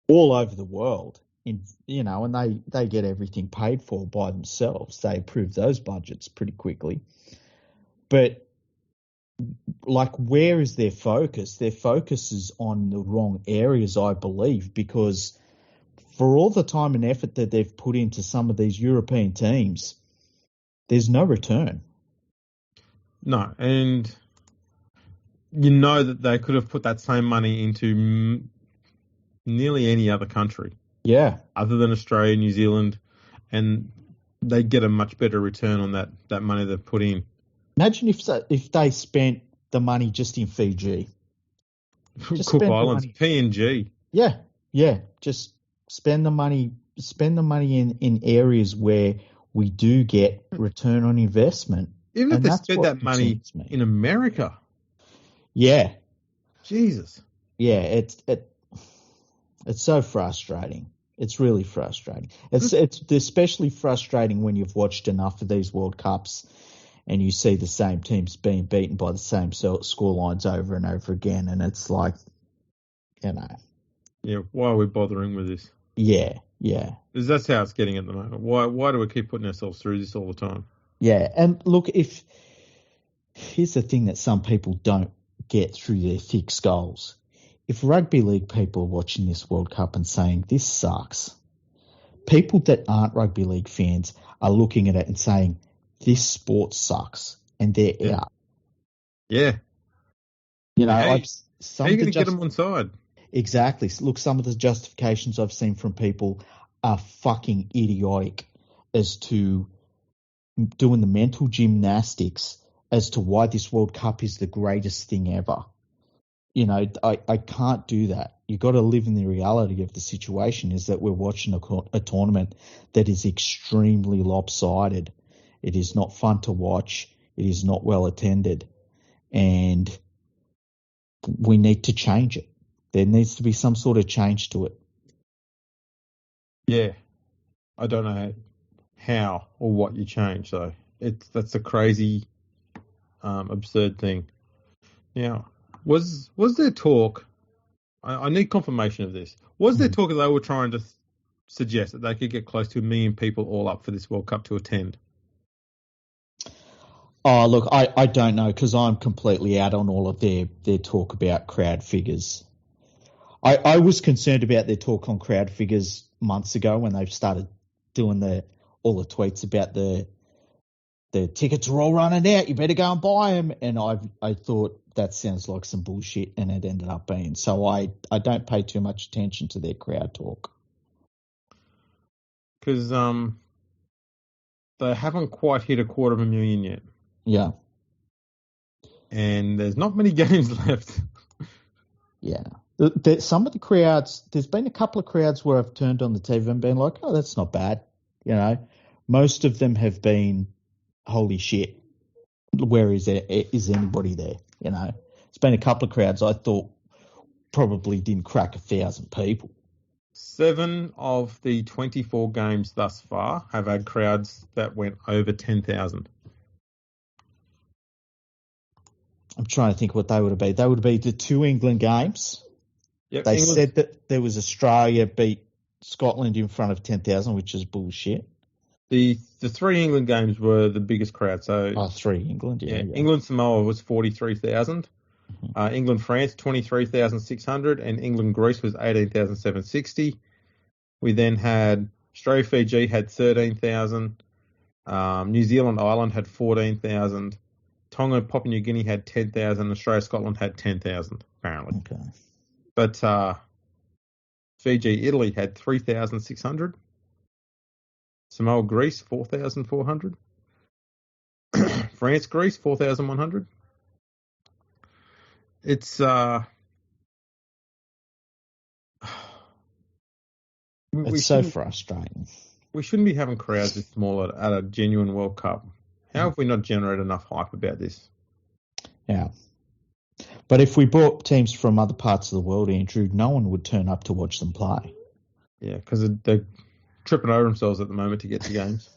all over the world, in, you know, and they get everything paid for by themselves. They approve those budgets pretty quickly. But like, where is their focus? Their focus is on the wrong areas, I believe, because for all the time and effort that they've put into some of these European teams, there's no return. No, and you know that they could have put that same money into nearly any other country. Yeah. Other than Australia, New Zealand, and they get a much better return on that money they've put in. Imagine if they spent the money just in Fiji. Cook Islands, PNG. Yeah. Just spend the money in areas where we do get return on investment. Even if they spent that money in America. Yeah. Jesus. Yeah, it's so frustrating. It's really frustrating. It's especially frustrating when you've watched enough of these World Cups and you see the same teams being beaten by the same score lines over and over again, and it's like, you know. Yeah, why are we bothering with this? Yeah. Because that's how it's getting at the moment. Why do we keep putting ourselves through this all the time? Yeah, and look, here's the thing that some people don't get through their thick skulls. If rugby league people are watching this World Cup and saying, this sucks, people that aren't rugby league fans are looking at it and saying, this sport sucks, and they're out. Yeah. You know, how are you going to get them on side? Exactly. Look, some of the justifications I've seen from people are fucking idiotic as to doing the mental gymnastics as to why this World Cup is the greatest thing ever. You know, I can't do that. You've got to live in the reality of the situation, is that we're watching a tournament that is extremely lopsided. It is not fun to watch. It is not well attended. And we need to change it. There needs to be some sort of change to it. Yeah. I don't know how or what you change, though. That's a crazy, absurd thing. Now, was there talk? I need confirmation of this. Was there talk that they were trying to suggest that they could get close to 1 million people all up for this World Cup to attend? Oh, look, I don't know, because I'm completely out on all of their talk about crowd figures. I was concerned about their talk on crowd figures months ago when they started doing all the tweets about the the tickets are all running out. You better go and buy them. And I thought that sounds like some bullshit, and it ended up being. So I don't pay too much attention to their crowd talk. Because they haven't quite hit 250,000 yet. Yeah. And there's not many games left. Yeah. Some of the crowds, there's been a couple of crowds where I've turned on the TV and been like, oh, that's not bad. You know, most of them have been, holy shit, where is anybody there? You know, it's been a couple of crowds I thought probably didn't crack 1,000 people. 7 of the 24 games thus far have had crowds that went over 10,000. I'm trying to think what they would have been. They would be the 2 England games. Yep, they said that there was Australia beat Scotland in front of 10,000, which is bullshit. The 3 England games were the biggest crowd. So 3 England, yeah. England Samoa was 43,000. England France 23,600, and England Greece was 18,760. We then had Australia Fiji had 13,000. New Zealand Ireland had 14,000. Tonga Papua New Guinea had 10,000. Australia Scotland had 10,000 apparently. Okay. But Fiji Italy had 3,600. Samoa Greece 4,400. France Greece 4,100. It's so frustrating. We shouldn't be having crowds this small at a genuine World Cup. How have we not generated enough hype about this? Yeah. But if we brought teams from other parts of the world, Andrew, no one would turn up to watch them play. Yeah, because they're tripping over themselves at the moment to get to games.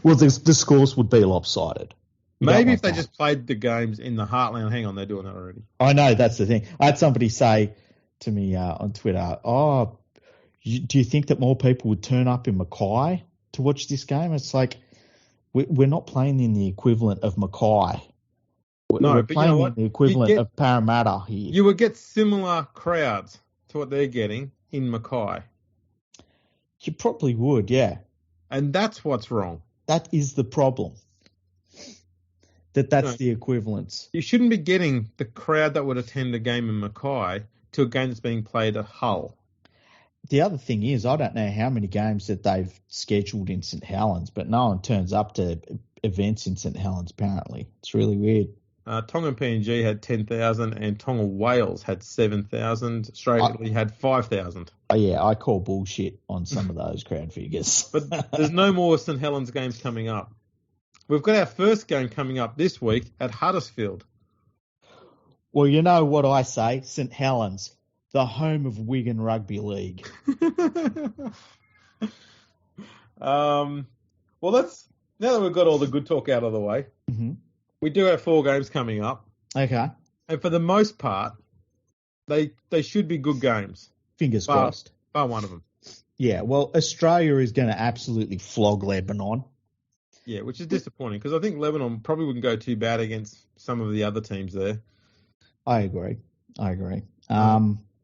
Well, the scores would be lopsided. Maybe if they just played the games in the heartland. Hang on, they're doing that already. I know, that's the thing. I had somebody say to me on Twitter, do you think that more people would turn up in Mackay to watch this game? It's like, we're not playing in the equivalent of Mackay. We're playing in the equivalent of Parramatta here. You would get similar crowds to what they're getting in Mackay. You probably would, yeah. And that's what's wrong. That is the problem. That's the equivalence. You shouldn't be getting the crowd that would attend a game in Mackay to a game that's being played at Hull. The other thing is, I don't know how many games that they've scheduled in St Helens, but no one turns up to events in St Helens, apparently. It's really weird. Tonga and PNG had 10,000 and Tonga Wales had 7,000. Australia had 5,000. Oh, yeah, I call bullshit on some of those crowd figures. But there's no more St Helens games coming up. We've got our first game coming up this week at Huddersfield. Well, you know what I say, St Helens, the home of Wigan Rugby League. Well, now that we've got all the good talk out of the way, we do have 4 games coming up. Okay. And for the most part, they should be good games. Fingers crossed. Bar one of them. Yeah, well, Australia is going to absolutely flog Lebanon. Yeah, which is disappointing because I think Lebanon probably wouldn't go too bad against some of the other teams there. I agree.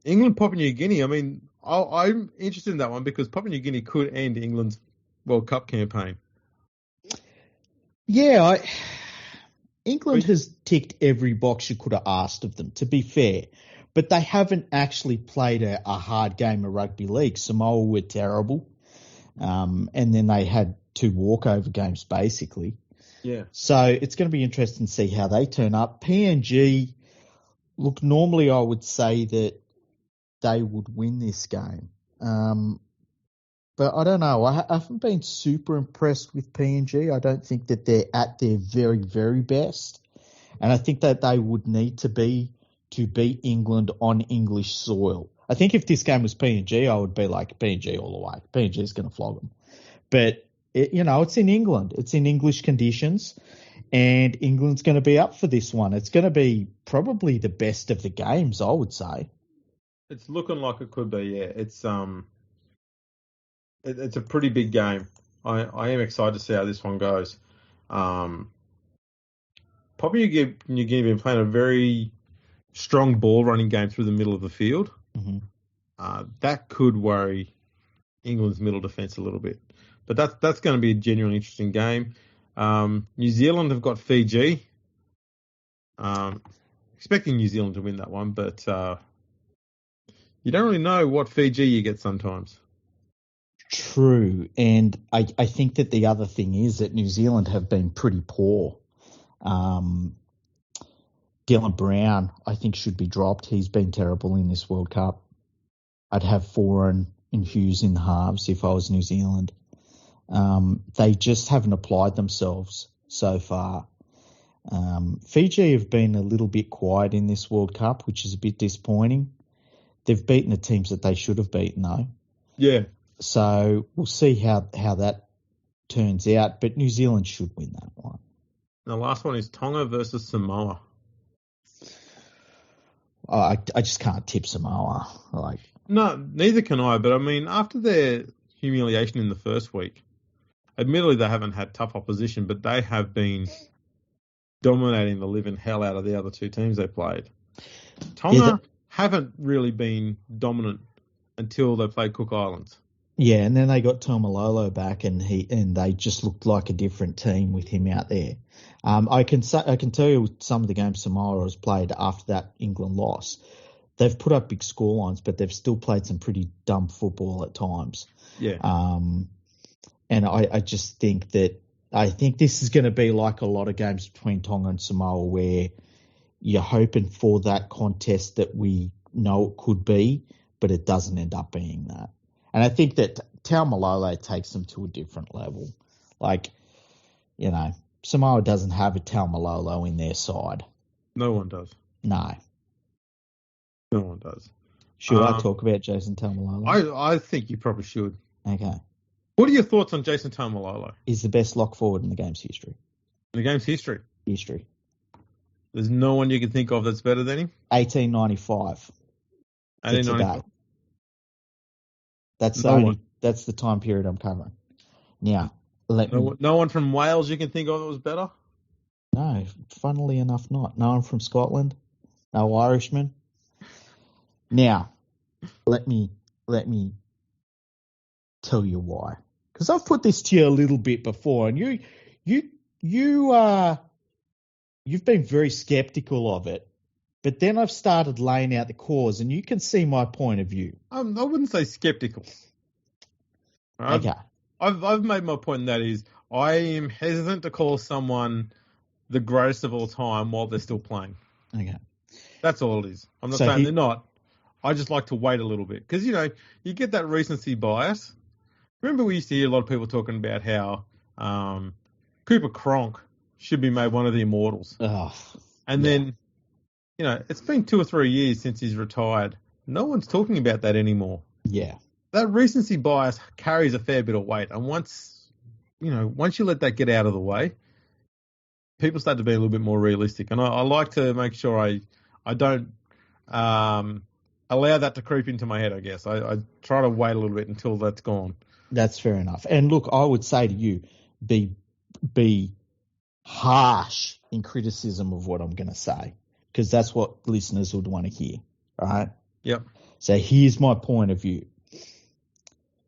England, Papua New Guinea, I mean, I'm interested in that one because Papua New Guinea could end England's World Cup campaign. Yeah, England has ticked every box you could have asked of them, to be fair. But they haven't actually played a hard game of rugby league. Samoa were terrible. And then they had 2 walkover games, basically. Yeah. So it's going to be interesting to see how they turn up. PNG, look, normally I would say that they would win this game. But I don't know. I haven't been super impressed with PNG. I don't think that they're at their very, very best. And I think that they would need to beat England on English soil. I think if this game was PNG, I would be like PNG all the way. PNG is going to flog them. But, it's in England. It's in English conditions. And England's going to be up for this one. It's going to be probably the best of the games, I would say. It's looking like it could be, yeah. It's a pretty big game. I am excited to see how this one goes. Papua New Guinea have been playing a very strong ball running game through the middle of the field. Mm-hmm. That could worry England's middle defence a little bit. But that's going to be a genuinely interesting game. New Zealand have got Fiji. Expecting New Zealand to win that one, but you don't really know what Fiji you get sometimes. True, and I think that the other thing is that New Zealand have been pretty poor. Dylan Brown, I think, should be dropped. He's been terrible in this World Cup. I'd have Foran and Hughes in the halves if I was New Zealand. They just haven't applied themselves so far. Fiji have been a little bit quiet in this World Cup, which is a bit disappointing. They've beaten the teams that they should have beaten, though. Yeah. So we'll see how that turns out, but New Zealand should win that one. The last one is Tonga versus Samoa. I just can't tip Samoa. No, neither can I, but I mean, after their humiliation in the first week, admittedly they haven't had tough opposition, but they have been dominating the living hell out of the other two teams they played. Tonga haven't really been dominant until they played Cook Islands. Yeah, and then they got Taumalolo back, and they just looked like a different team with him out there. I can tell you some of the games Samoa has played after that England loss. They've put up big scorelines, but they've still played some pretty dumb football at times. Yeah. And I just think this is going to be like a lot of games between Tonga and Samoa, where you're hoping for that contest that we know it could be, but it doesn't end up being that. And I think that Taumalolo takes them to a different level. Samoa doesn't have a Taumalolo in their side. No one does. No. No one does. Should I talk about Jason Taumalolo? I think you probably should. Okay. What are your thoughts on Jason Taumalolo? He's the best lock forward in the game's history. In the game's history? History. There's no one you can think of that's better than him? 1895. 1895. That's the time period I'm covering. Now, no one from Wales you can think of that was better? No, funnily enough, not. No one from Scotland. No Irishman. Now, let me tell you why. Because I've put this to you a little bit before, and you've been very skeptical of it. But then I've started laying out the cause, and you can see my point of view. I wouldn't say skeptical. Okay. I've made my point, and that is I am hesitant to call someone the greatest of all time while they're still playing. Okay. That's all it is. I'm not saying they're not. I just like to wait a little bit because, you get that recency bias. Remember we used to hear a lot of people talking about how Cooper Cronk should be made one of the immortals. Oh, and then, it's been 2 or 3 years since he's retired. No one's talking about that anymore. Yeah. That recency bias carries a fair bit of weight. And once you let that get out of the way, people start to be a little bit more realistic. And I like to make sure I don't allow that to creep into my head, I guess. I try to wait a little bit until that's gone. That's fair enough. And look, I would say to you, be harsh in criticism of what I'm going to say, because that's what listeners would want to hear, right? Yep. So here's my point of view.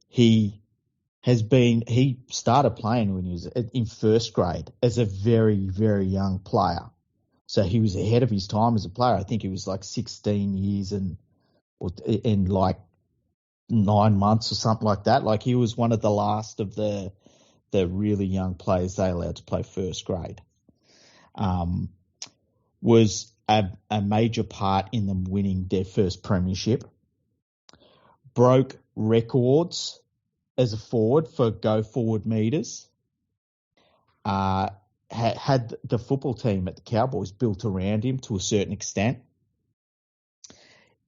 He started playing when he was in first grade as a very, very young player. So he was ahead of his time as a player. I think he was like 16 years and like 9 months or something like that. Like he was one of the last of the really young players they allowed to play first grade. Was a major part in them winning their first premiership. Broke records as a forward for go forward meters. Had the football team at the Cowboys built around him to a certain extent.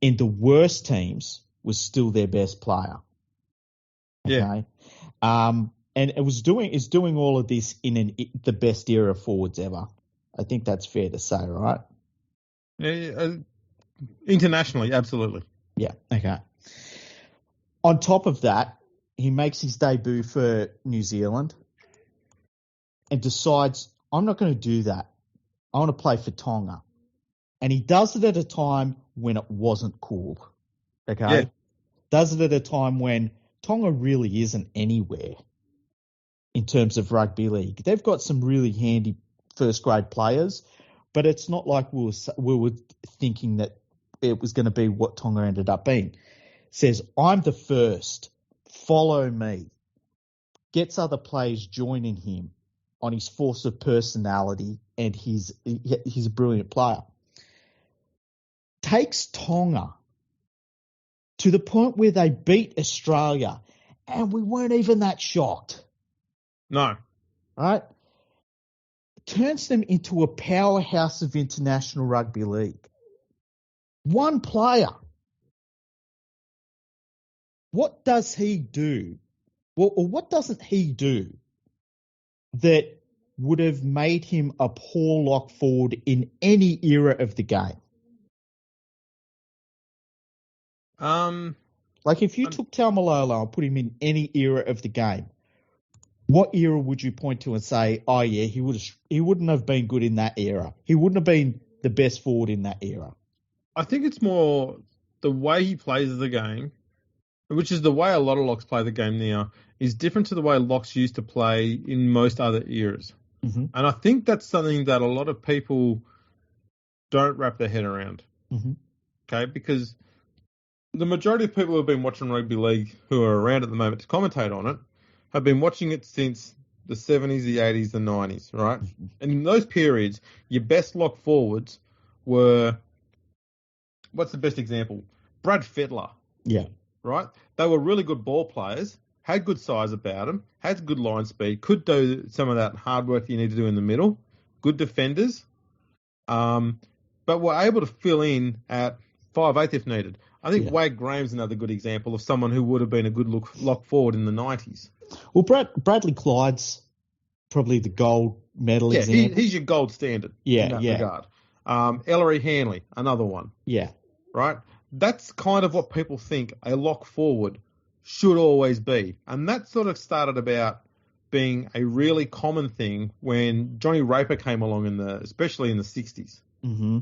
In the worst teams, was still their best player. Okay? Yeah. And is doing all of this in the best era of forwards ever. I think that's fair to say, right? Yeah, internationally, absolutely. Yeah. Okay. On top of that, he makes his debut for New Zealand and decides, I'm not going to do that. I want to play for Tonga. And he does it at a time when it wasn't cool. Okay? Yeah. Does it at a time when Tonga really isn't anywhere. in terms of rugby league. They've got some really handy first-grade players, but it's not like we were thinking that it was going to be what Tonga ended up being. Says, I'm the first, follow me. Gets other players joining him on his force of personality, and he's a brilliant player. Takes Tonga to the point where they beat Australia, and we weren't even that shocked. No. Right? Turns them into a powerhouse of international rugby league. One player. What does he do? Or what doesn't he do that would have made him a poor lock forward in any era of the game? Like if you took Taumalolo and put him in any era of the game, what era would you point to and say, oh yeah, he wouldn't have been good in that era. He wouldn't have been the best forward in that era. I think it's more the way he plays the game, which is the way a lot of locks play the game now, is different to the way locks used to play in most other eras. Mm-hmm. And I think that's something that a lot of people don't wrap their head around. Mm-hmm. Okay, because the majority of people who have been watching rugby league who are around at the moment to commentate on it have been watching it since the 70s, the 80s, the 90s, right? Mm-hmm. And in those periods, your best lock forwards were, what's the best example? Brad Fittler. Yeah. Right? They were really good ball players, had good size about them, had good line speed, could do some of that hard work you need to do in the middle, good defenders, but were able to fill in at 5'8" if needed. I think Wade Graham's another good example of someone who would have been a good lock forward in the 90s. Well, Bradley Clyde's probably the gold medal example. He's your gold standard in that regard. Ellery Hanley, another one. Yeah. Right? That's kind of what people think a lock forward should always be. And that sort of started about being a really common thing when Johnny Raper came along especially in the 60s. Mm-hmm.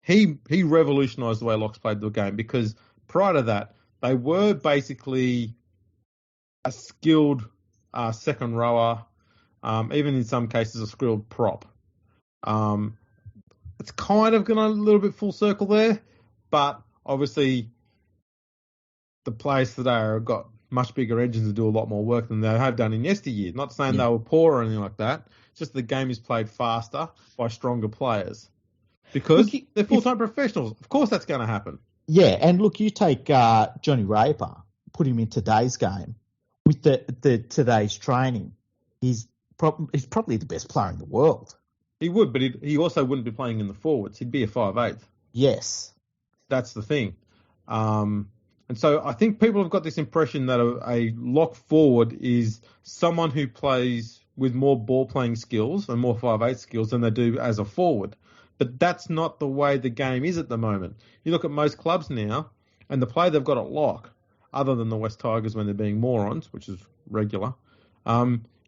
He revolutionised the way locks played the game because prior to that, they were basically a skilled second rower, even in some cases a skilled prop. It's kind of gone a little bit full circle there, but obviously the players today have got much bigger engines to do a lot more work than they have done in yesteryear. Not saying they were poor or anything like that. It's just the game is played faster by stronger players. Because they're full-time professionals. Of course that's going to happen. Yeah, and look, you take Johnny Raper, put him in today's game, with the today's training, he's probably the best player in the world. He would, but he also wouldn't be playing in the forwards. He'd be a 5'8". Yes. That's the thing. And so I think people have got this impression that a lock forward is someone who plays with more ball-playing skills and more 5'8" skills than they do as a forward. But that's not the way the game is at the moment. You look at most clubs now, and the player they've got at lock, other than the West Tigers when they're being morons, which is regular,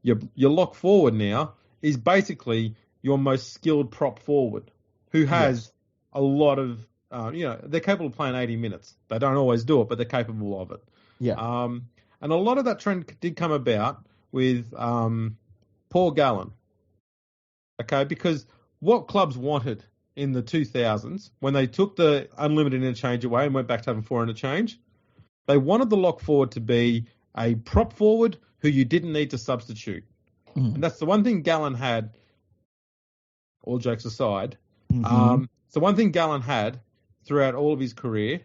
your lock forward now is basically your most skilled prop forward, who has a lot of, they're capable of playing 80 minutes. They don't always do it, but they're capable of it. Yeah. And a lot of that trend did come about with Paul Gallen. Okay, because what clubs wanted in the 2000s, when they took the unlimited interchange away and went back to having 4 interchange, they wanted the lock forward to be a prop forward who you didn't need to substitute. Mm. And that's the one thing Gallen had, all jokes aside. Mm-hmm. So one thing Gallen had throughout all of his career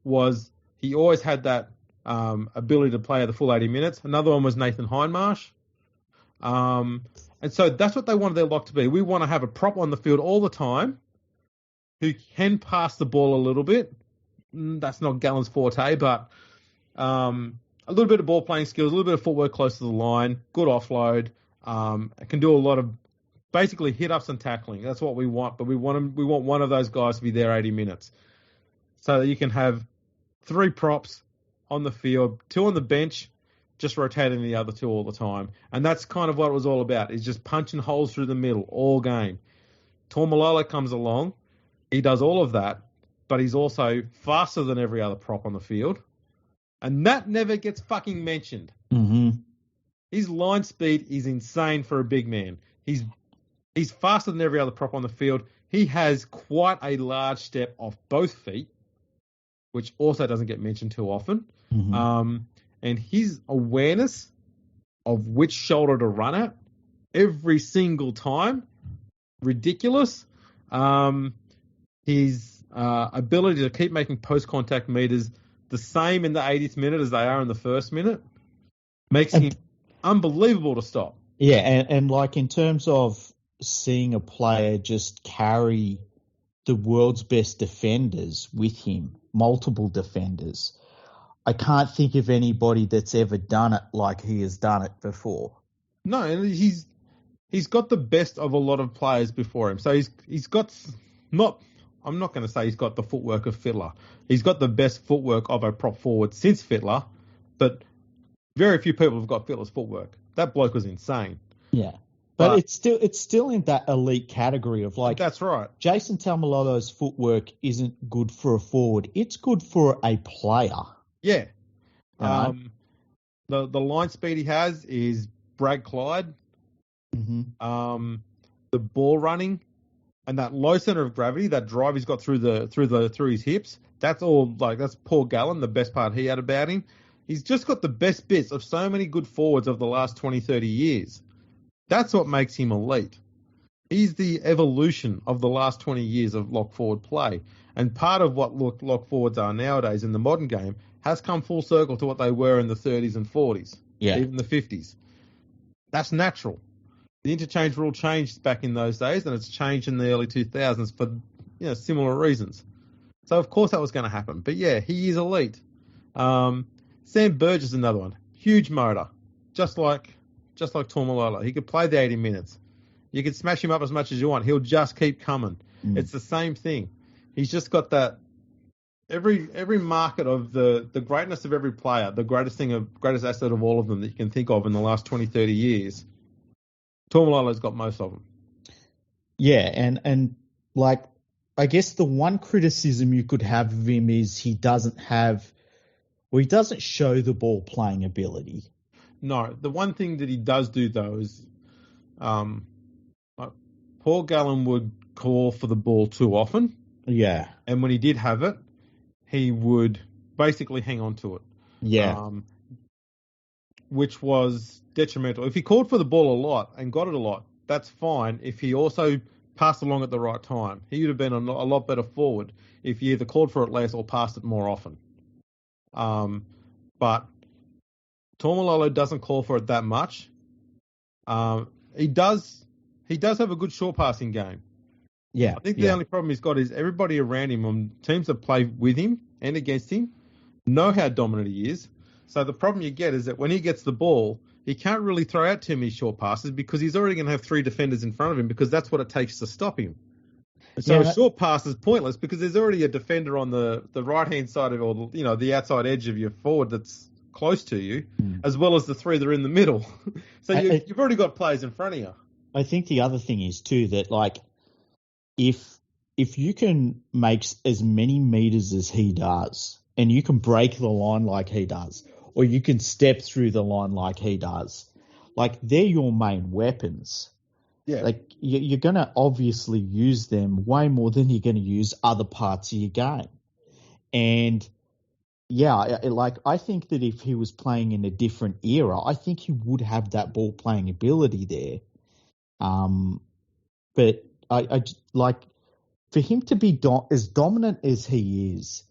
was he always had that ability to play at the full 80 minutes. Another one was Nathan Hindmarsh. And so that's what they wanted their lock to be. We want to have a prop on the field all the time who can pass the ball a little bit. That's not Gallen's forte, but a little bit of ball playing skills, a little bit of footwork close to the line, good offload, can do a lot of basically hit-ups and tackling. That's what we want, but we want one of those guys to be there 80 minutes so that you can have 3 props on the field, 2 on the bench, just rotating the other 2 all the time. And that's kind of what it was all about, is just punching holes through the middle all game. Taumalolo comes along. He does all of that, but he's also faster than every other prop on the field. And that never gets fucking mentioned. Mm-hmm. His line speed is insane for a big man. He's faster than every other prop on the field. He has quite a large step off both feet, which also doesn't get mentioned too often. Mm-hmm. And his awareness of which shoulder to run at every single time, ridiculous. His ability to keep making post-contact meters the same in the 80th minute as they are in the first minute makes him unbelievable to stop. Yeah, and like in terms of seeing a player just carry the world's best defenders with him, multiple defenders, I can't think of anybody that's ever done it like he has done it before. No, and he's got the best of a lot of players before him. So he's got not. I'm not going to say he's got the footwork of Fittler. He's got the best footwork of a prop forward since Fittler, but very few people have got Fittler's footwork. That bloke was insane. Yeah. But it's still in that elite category of like. That's right. Jason Taumalolo's footwork isn't good for a forward. It's good for a player. Yeah. The line speed he has is Brad Clyde. Mm-hmm. The ball running and that low center of gravity, that drive he's got through his hips. That's Paul Gallen, the best part he had about him. He's just got the best bits of so many good forwards of the last 20, 30 years. That's what makes him elite. He's the evolution of the last 20 years of lock forward play. And part of what lock forwards are nowadays in the modern game has come full circle to what they were in the 30s and 40s, even the 50s. That's natural. The interchange rule changed back in those days, and it's changed in the early 2000s for similar reasons. So, of course, that was going to happen. But, yeah, he is elite. Sam Burgess is another one. Huge motor, just like Taumalolo. He could play the 80 minutes. You could smash him up as much as you want. He'll just keep coming. It's the same thing. He's just got that every market of the greatness of every player, the greatest asset of all of them that you can think of in the last 20, 30 years. Taumalolo's got most of them. Yeah, and like I guess the one criticism you could have of him is he doesn't show the ball playing ability. No, the one thing that he does do though is Paul Gallen would call for the ball too often. Yeah. And when he did have it, he would basically hang on to it. Yeah. Which was detrimental. If he called for the ball a lot and got it a lot, that's fine. If he also passed along at the right time, he would have been a lot better forward if he either called for it less or passed it more often. But Taumalolo doesn't call for it that much. He does have a good short passing game. Yeah. I think the only problem he's got is everybody around him on teams that play with him and against him know how dominant he is. So the problem you get is that when he gets the ball, he can't really throw out too many short passes because he's already going to have three defenders in front of him because that's what it takes to stop him. So a short pass is pointless because there's already a defender on the right-hand side of or the outside edge of your forward that's close to you, as well as the three that are in the middle. So you've already got players in front of you. I think the other thing is too that like if you can make as many meters as he does and you can break the line like he does, or you can step through the line like he does, like they're your main weapons. Yeah. Like you're going to obviously use them way more than you're going to use other parts of your game. And yeah, I think that if he was playing in a different era, I think he would have that ball playing ability there. But I like for him to be as dominant as he is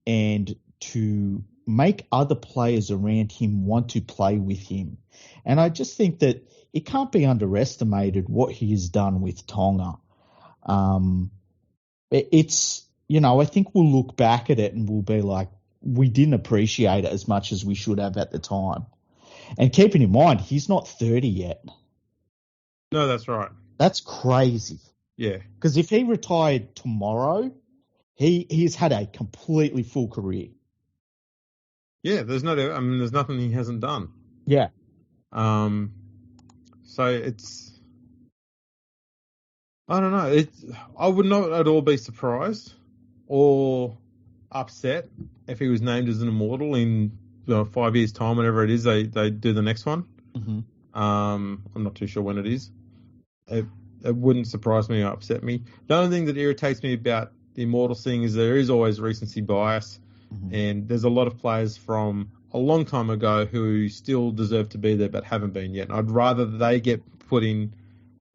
and to make other players around him want to play with him. And I just think that it can't be underestimated what he has done with Tonga. It's, I think we'll look back at it and we'll be like, we didn't appreciate it as much as we should have at the time. And keeping in mind, he's not 30 yet. No, that's right. That's crazy. Yeah. Because if he retired tomorrow, he's had a completely full career. Yeah, there's nothing he hasn't done. Yeah. So I don't know. I would not at all be surprised or upset if he was named as an immortal in 5 years' time, whenever it is they do the next one. Mm-hmm. I'm not too sure when it is. It wouldn't surprise me or upset me. The only thing that irritates me about the Immortals thing is there is always recency bias, and there's a lot of players from a long time ago who still deserve to be there but haven't been yet. And I'd rather they get put in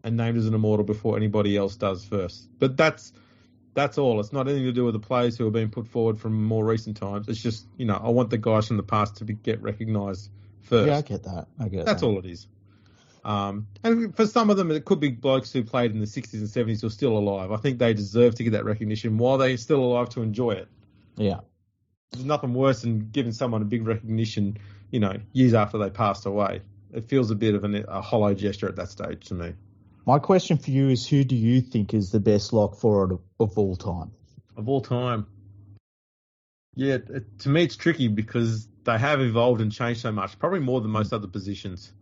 and named as an Immortal before anybody else does first. But that's all. It's not anything to do with the players who have been put forward from more recent times. It's just, I want the guys from the past to get recognised first. Yeah, I get that. That's all it is. And for some of them, it could be blokes who played in the 60s and 70s who are still alive. I think they deserve to get that recognition while they're still alive to enjoy it. Yeah. There's nothing worse than giving someone a big recognition, years after they passed away. It feels a bit of a hollow gesture at that stage to me. My question for you is, who do you think is the best lock forward of all time? Of all time? Yeah, to me it's tricky because they have evolved and changed so much, probably more than most other positions.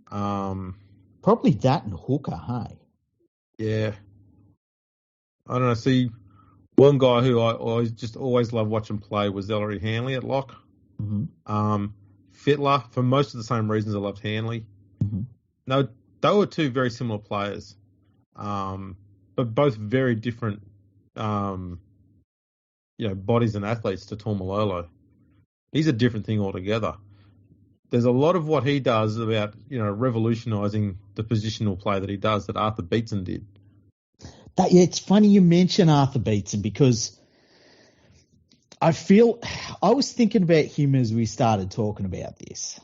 Probably that and hooker, hey? Yeah. I don't know. See, one guy who I always loved watching play was Ellery Hanley at lock. Fittler, for most of the same reasons I loved Hanley. No, they were two very similar players, but both very different, bodies and athletes to Taumalolo. He's a different thing altogether. There's a lot of what he does about, revolutionising the positional play that he does that Arthur Beetson did. It's funny you mention Arthur Beetson because I was thinking about him as we started talking about this.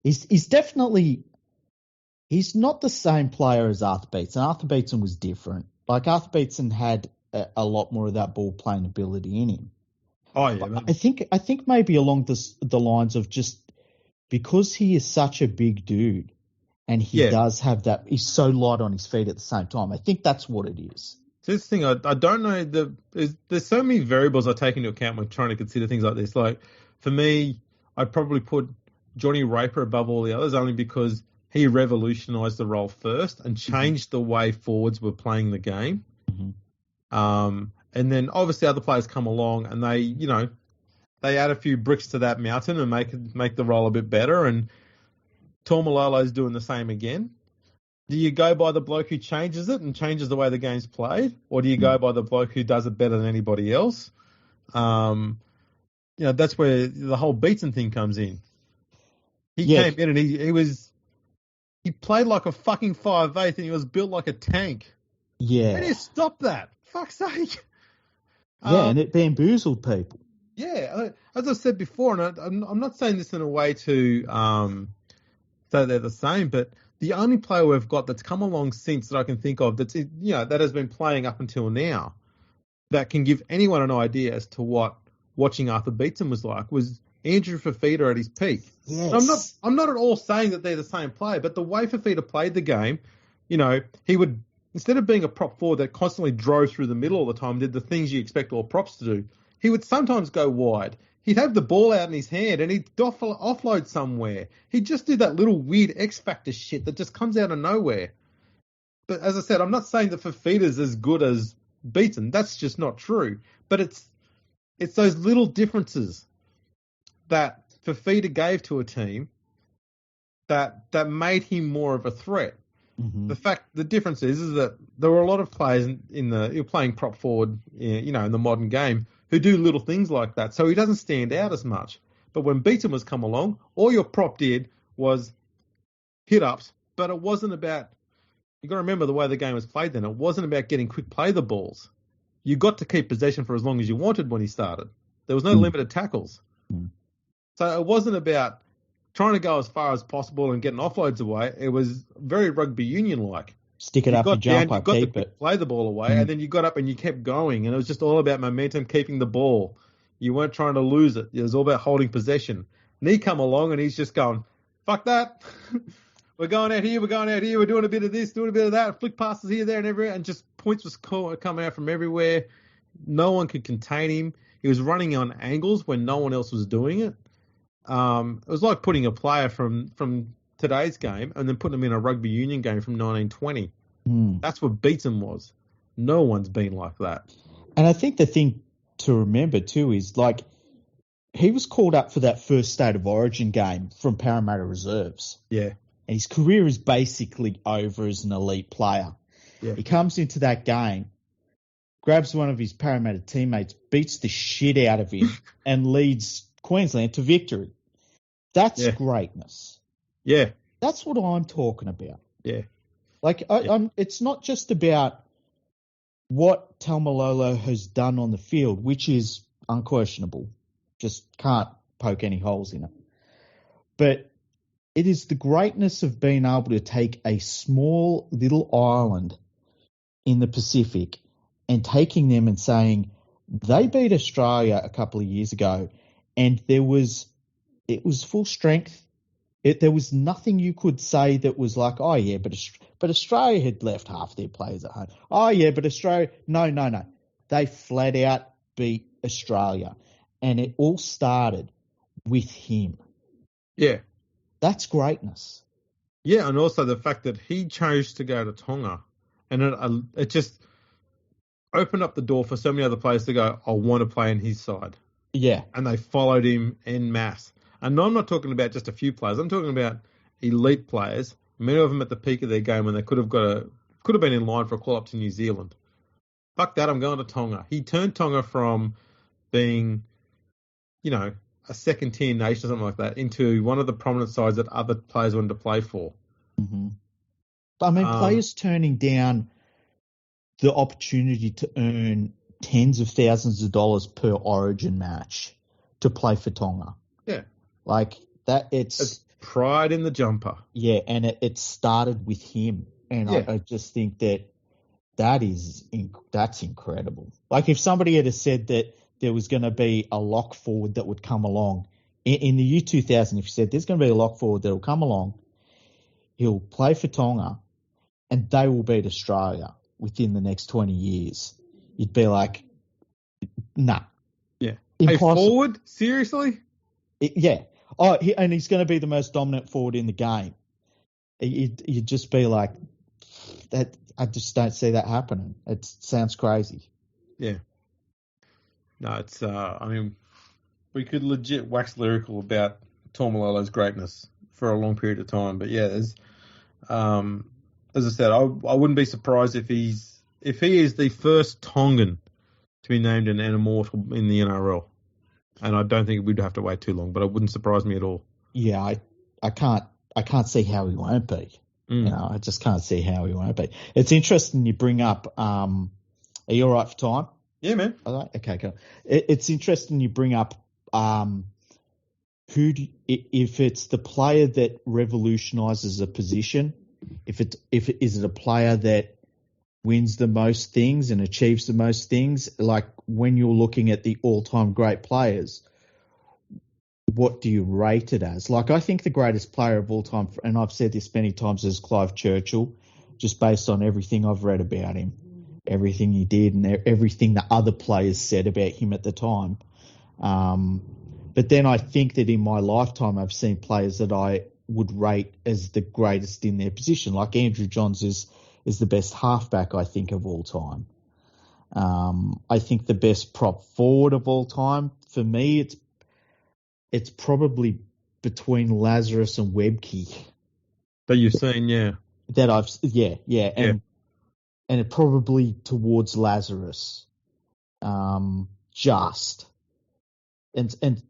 He's definitely, he's not the same player as Arthur Beetson. Arthur Beetson was different. Like Arthur Beetson had a lot more of that ball playing ability in him. Oh yeah, I think maybe along the lines of just because he is such a big dude and he does have that, he's so light on his feet at the same time. I think that's what it is. So this thing, I don't know, there's so many variables I take into account when trying to consider things like this. Like, for me, I'd probably put Johnny Raper above all the others only because he revolutionised the role first and changed the way forwards were playing the game. And then obviously other players come along and they add a few bricks to that mountain and make the role a bit better. And Taumalolo's doing the same again. Do you go by the bloke who changes it and changes the way the game's played, or do you go by the bloke who does it better than anybody else? That's where the whole Beetson thing comes in. He came in and he played like a fucking 5'8" and he was built like a tank. Yeah. How do you stop that? Fuck's sake. And it bamboozled people. Yeah, as I said before, and I'm not saying this in a way to say they're the same, but the only player we've got that's come along since that I can think of that has been playing up until now that can give anyone an idea as to what watching Arthur Beetson was like was Andrew Fafita at his peak. Yes. I'm not at all saying that they're the same player, but the way Fafita played the game, he would, instead of being a prop forward that constantly drove through the middle all the time, did the things you expect all props to do, he would sometimes go wide. He'd have the ball out in his hand and he'd offload somewhere. He'd just do that little weird X Factor shit that just comes out of nowhere. But as I said, I'm not saying that Fafita's as good as Beetson. That's just not true. But it's those little differences that Fafita gave to a team that made him more of a threat. The difference is that there were a lot of players you're playing prop forward, in the modern game, who do little things like that. So he doesn't stand out as much. But when Beetson was come along, all your prop did was hit ups, but it wasn't about, you got to remember the way the game was played then. It wasn't about getting quick play the balls. You got to keep possession for as long as you wanted when he started. There was no limited tackles. So it wasn't about trying to go as far as possible and getting offloads away. It was very rugby union-like. Stick it up and jump, I keep it. Play the ball away, and then you got up and you kept going, and it was just all about momentum, keeping the ball. You weren't trying to lose it. It was all about holding possession. And he come along, and he's just going, fuck that. We're going out here, we're doing a bit of this, doing a bit of that, flick passes here, there, and everywhere, and just points was coming out from everywhere. No one could contain him. He was running on angles when no one else was doing it. It was like putting a player from today's game and then putting them in a rugby union game from 1920. That's what Beetson was. No one's been like that. And I think the thing to remember too is, like, he was called up for that first State of Origin game from Parramatta Reserves. Yeah. And his career is basically over as an elite player. Yeah. He comes into that game, grabs one of his Parramatta teammates, beats the shit out of him, and leads Queensland to victory. That's greatness. Yeah. That's what I'm talking about. Yeah. Like, it's not just about what Taumalolo has done on the field, which is unquestionable. Just can't poke any holes in it. But it is the greatness of being able to take a small little island in the Pacific and taking them and saying, they beat Australia a couple of years ago and it was full strength. There was nothing you could say that was like, oh yeah, but Australia had left half their players at home. Oh yeah, but Australia, no. They flat out beat Australia. And it all started with him. Yeah. That's greatness. Yeah, and also the fact that he chose to go to Tonga, and it just opened up the door for so many other players to go, I want to play on his side. Yeah. And they followed him en masse. And I'm not talking about just a few players. I'm talking about elite players, many of them at the peak of their game when they could have been in line for a call-up to New Zealand. Fuck that, I'm going to Tonga. He turned Tonga from being, a second-tier nation or something like that into one of the prominent sides that other players wanted to play for. Mm-hmm. I mean, players turning down the opportunity to earn tens of thousands of dollars per Origin match to play for Tonga. Yeah. Like that, it's pride in the jumper. Yeah, and it started with him. And I just think that's incredible. Like if somebody had said that there was going to be a lock forward that would come along in the year 2000, if you said there's going to be a lock forward that will come along, he'll play for Tonga and they will beat Australia within the next 20 years, you'd be like, nah. Yeah. Impossible. A forward? Seriously? Yeah. Oh, and he's going to be the most dominant forward in the game. You'd just be like, that. I just don't see that happening. It sounds crazy. Yeah. No, it's, we could legit wax lyrical about Taumalolo's greatness for a long period of time. But yeah, as I said, I wouldn't be surprised if he is the first Tongan to be named an immortal in the NRL. And I don't think we'd have to wait too long, but it wouldn't surprise me at all. Yeah, I can't see how he won't be. I just can't see how he won't be. It's interesting you bring up. Are you all right for time? Yeah, man. Okay, cool. It's interesting you bring up if it's the player that revolutionises a position. Is it a player that wins the most things and achieves the most things? Like when you're looking at the all-time great players, what do you rate it as? Like I think the greatest player of all time, and I've said this many times, is Clive Churchill, just based on everything I've read about him, everything he did and everything the other players said about him at the time. But then I think that in my lifetime I've seen players that I would rate as the greatest in their position. Like Andrew Johns is the best halfback, I think, of all time. I think the best prop forward of all time, for me, it's probably between Lazarus and Webke. That you've seen, yeah. That I've, yeah. And it probably towards Lazarus. Just. And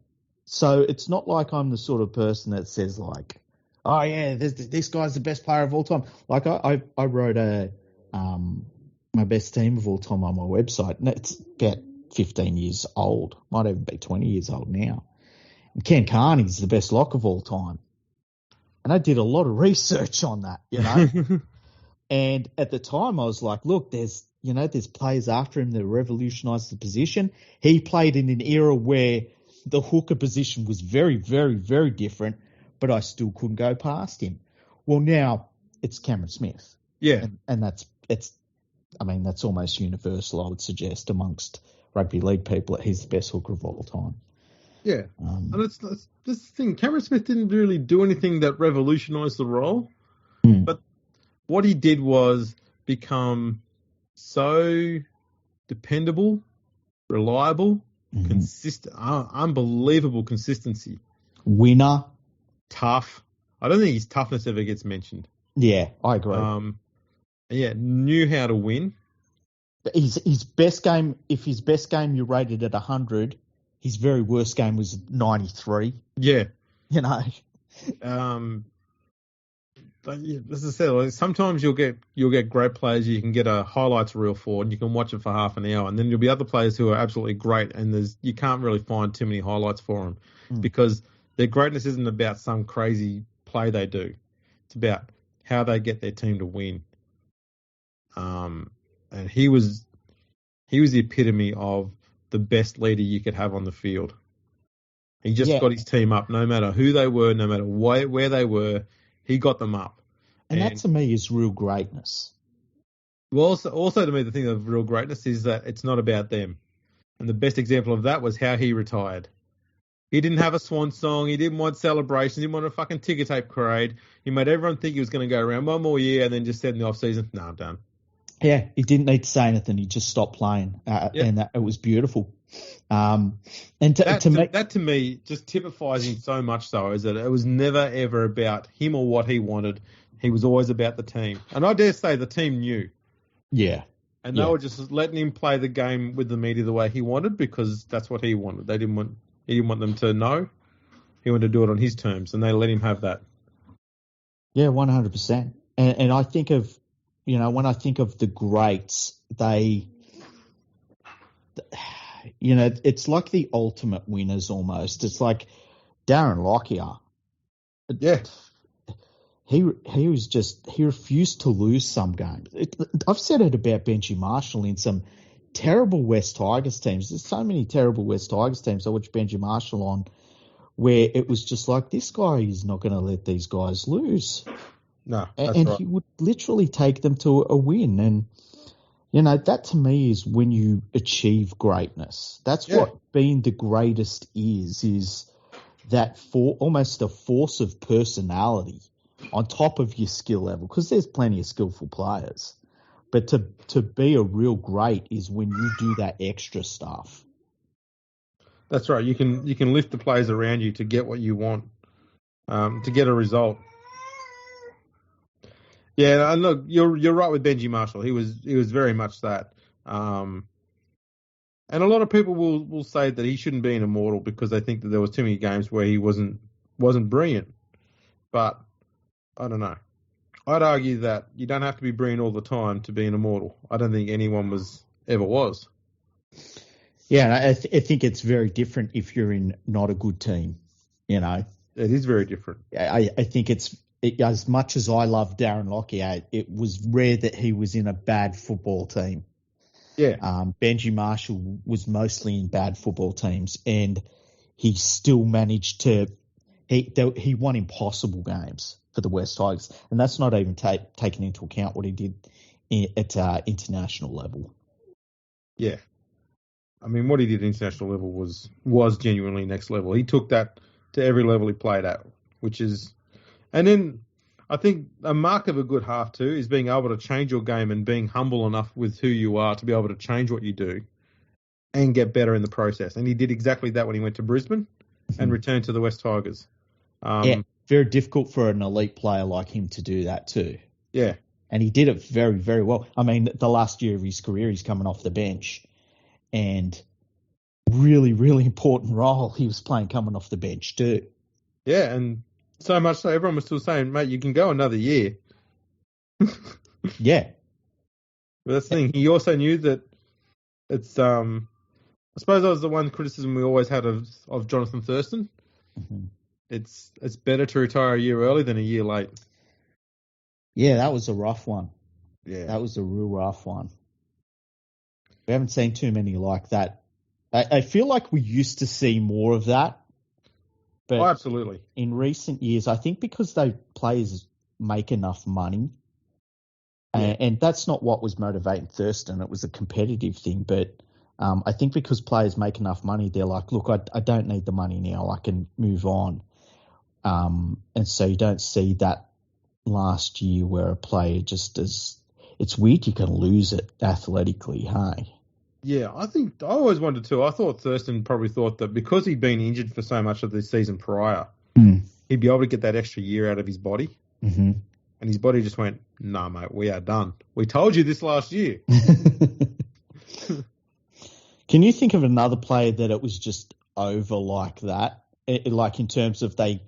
so it's not like I'm the sort of person that says like, oh yeah, this guy's the best player of all time. Like I wrote my best team of all time on my website, and it's about 15 years old. Might even be 20 years old now. And Ken Carney's the best lock of all time. And I did a lot of research on that, And at the time I was like, look, there's players after him that revolutionised the position. He played in an era where the hooker position was very, very, very different, but I still couldn't go past him. Well, now it's Cameron Smith. Yeah. And that's almost universal, I would suggest, amongst rugby league people, that he's the best hooker of all time. Yeah. And it's this thing. Cameron Smith didn't really do anything that revolutionised the role, but what he did was become so dependable, reliable, consistent, unbelievable consistency. Winner. Tough. I don't think his toughness ever gets mentioned. Yeah, I agree. Yeah, knew how to win. His best game, if his best game you rated at 100, his very worst game was 93. Yeah. You know. But yeah, as I said, like, sometimes you'll get great players you can get a highlights reel for, and you can watch it for half an hour, and then there'll be other players who are absolutely great, and you can't really find too many highlights for them because their greatness isn't about some crazy play they do. It's about how they get their team to win. And he was the epitome of the best leader you could have on the field. He just got his team up, no matter who they were, no matter where they were. He got them up. And that to me is real greatness. Well, also to me, the thing of real greatness is that it's not about them. And the best example of that was how he retired. He didn't have a swan song. He didn't want celebrations. He didn't want a fucking ticker tape parade. He made everyone think he was going to go around one more year and then just said in the off-season, I'm done. Yeah, he didn't need to say anything. He just stopped playing. And it was beautiful. That to me just typifies him so much so, is that it was never ever about him or what he wanted. He was always about the team. And I dare say the team knew. Yeah. And they were just letting him play the game with the media the way he wanted because that's what he wanted. He didn't want them to know. He wanted to do it on his terms, and they let him have that. Yeah, 100%. And I think of, when I think of the greats, it's like the ultimate winners almost. It's like Darren Lockyer. Yeah. He refused to lose some games. I've said it about Benji Marshall in some terrible West Tigers teams. There's so many terrible West Tigers teams I watched Benji Marshall on where it was just like, this guy is not going to let these guys lose. No, and right. He would literally take them to a win. And, that to me is when you achieve greatness. That's what being the greatest is that almost a force of personality on top of your skill level, because there's plenty of skillful players. But to be a real great is when you do that extra stuff. That's right. You can lift the players around you to get what you want, to get a result. Yeah, and look, you're right with Benji Marshall. He was very much that. And a lot of people will say that he shouldn't be an immortal because they think that there was too many games where he wasn't brilliant. But I don't know. I'd argue that you don't have to be brilliant all the time to be an immortal. I don't think anyone ever was. Yeah, I think it's very different if you're in not a good team. It is very different. I think as much as I love Darren Lockyer, it was rare that he was in a bad football team. Yeah. Benji Marshall was mostly in bad football teams, and he still managed to. He won impossible games for the West Tigers, and that's not even taking into account what he did at international level. Yeah. I mean, what he did at international level was genuinely next level. He took that to every level he played at, which is... And then I think a mark of a good half, too, is being able to change your game and being humble enough with who you are to be able to change what you do and get better in the process. And he did exactly that when he went to Brisbane and returned to the West Tigers. Very difficult for an elite player like him to do that, too. Yeah. And he did it very, very well. I mean, the last year of his career, he's coming off the bench. And really, really important role he was playing coming off the bench too. Yeah, and so much so everyone was still saying, mate, you can go another year. Yeah. But that's the thing. He also knew that it's I suppose that was the one criticism we always had of Jonathan Thurston. Mm-hmm. It's better to retire a year early than a year late. Yeah, that was a rough one. Yeah. That was a real rough one. We haven't seen too many like that. I feel like we used to see more of that. But absolutely. In recent years, I think because players make enough money, and that's not what was motivating Thurston. It was a competitive thing. But I think because players make enough money, they're like, look, I don't need the money now. I can move on. And so you don't see that last year where a player just it's weird you can lose it athletically, hey? Yeah, I always wondered too. I thought Thurston probably thought that because he'd been injured for so much of the season prior, he'd be able to get that extra year out of his body. Mm-hmm. And his body just went, nah, mate, we are done. We told you this last year. Can you think of another player that it was just over like that? Like in terms of they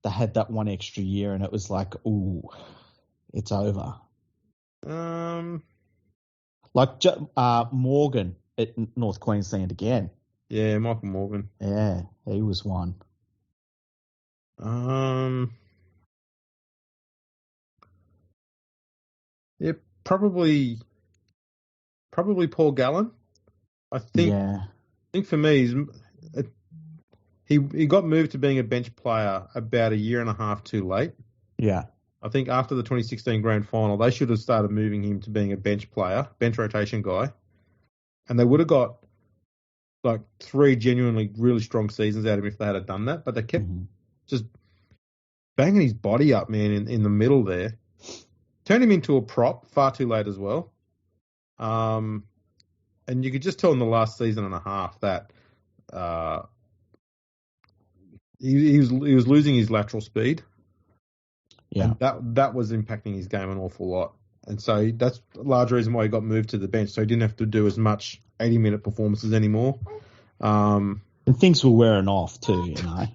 had that one extra year and it was like, ooh, it's over. Like Morgan at North Queensland again. Yeah, Michael Morgan. Yeah, he was one. Yeah, probably Paul Gallen. I think for me, he got moved to being a bench player about a year and a half too late. Yeah. I think after the 2016 grand final, they should have started moving him to being a bench player, bench rotation guy. And they would have got like 3 genuinely really strong seasons out of him if they had done that. But they kept just banging his body up, man, in the middle there. Turned him into a prop far too late as well. And you could just tell in the last season and a half that he was losing his lateral speed. Yeah. And that was impacting his game an awful lot. And so that's a large reason why he got moved to the bench. So he didn't have to do as much 80-minute performances anymore. And things were wearing off too, you know.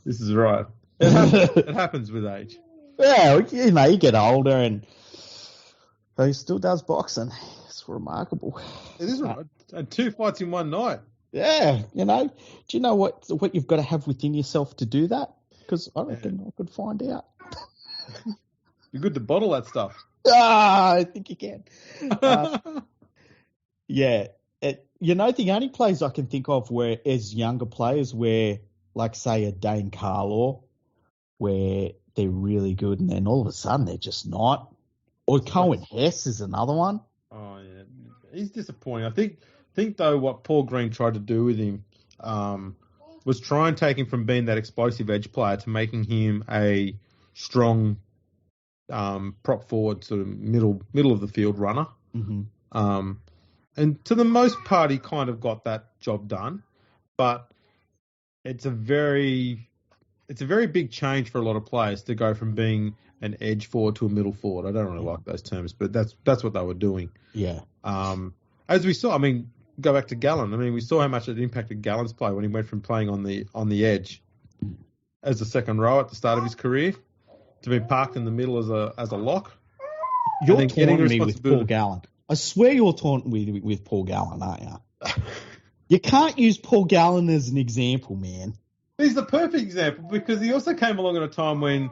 This is right. It happens with age. Yeah, you know, you get older and he still does boxing. It's remarkable. It is right. 2 fights in one night. Yeah, you know. Do you know what you've got to have within yourself to do that? Because I reckon I could find out. You're good to bottle that stuff. I think you can. Yeah. You know, the only players I can think of where, as younger players, where, like, say, a Dane Carlaw, where they're really good and then all of a sudden they're just not. Or Cohen Hess is another one. Oh, yeah. He's disappointing. I think though, what Paul Green tried to do with him was try and take him from being that explosive edge player to making him a strong prop forward, sort of middle of the field runner. Mm-hmm. And to the most part, he kind of got that job done, but it's a very big change for a lot of players to go from being an edge forward to a middle forward. I don't really like those terms, but that's what they were doing. Yeah. As we saw, I mean, go back to Gallen. I mean, we saw how much it impacted Gallen's play when he went from playing on the edge as a second row at the start of his career to be parked in the middle as a lock. You're taunting me with Paul Gallen. I swear you're taunting me with Paul Gallen, aren't you? You can't use Paul Gallen as an example, man. He's the perfect example because he also came along at a time when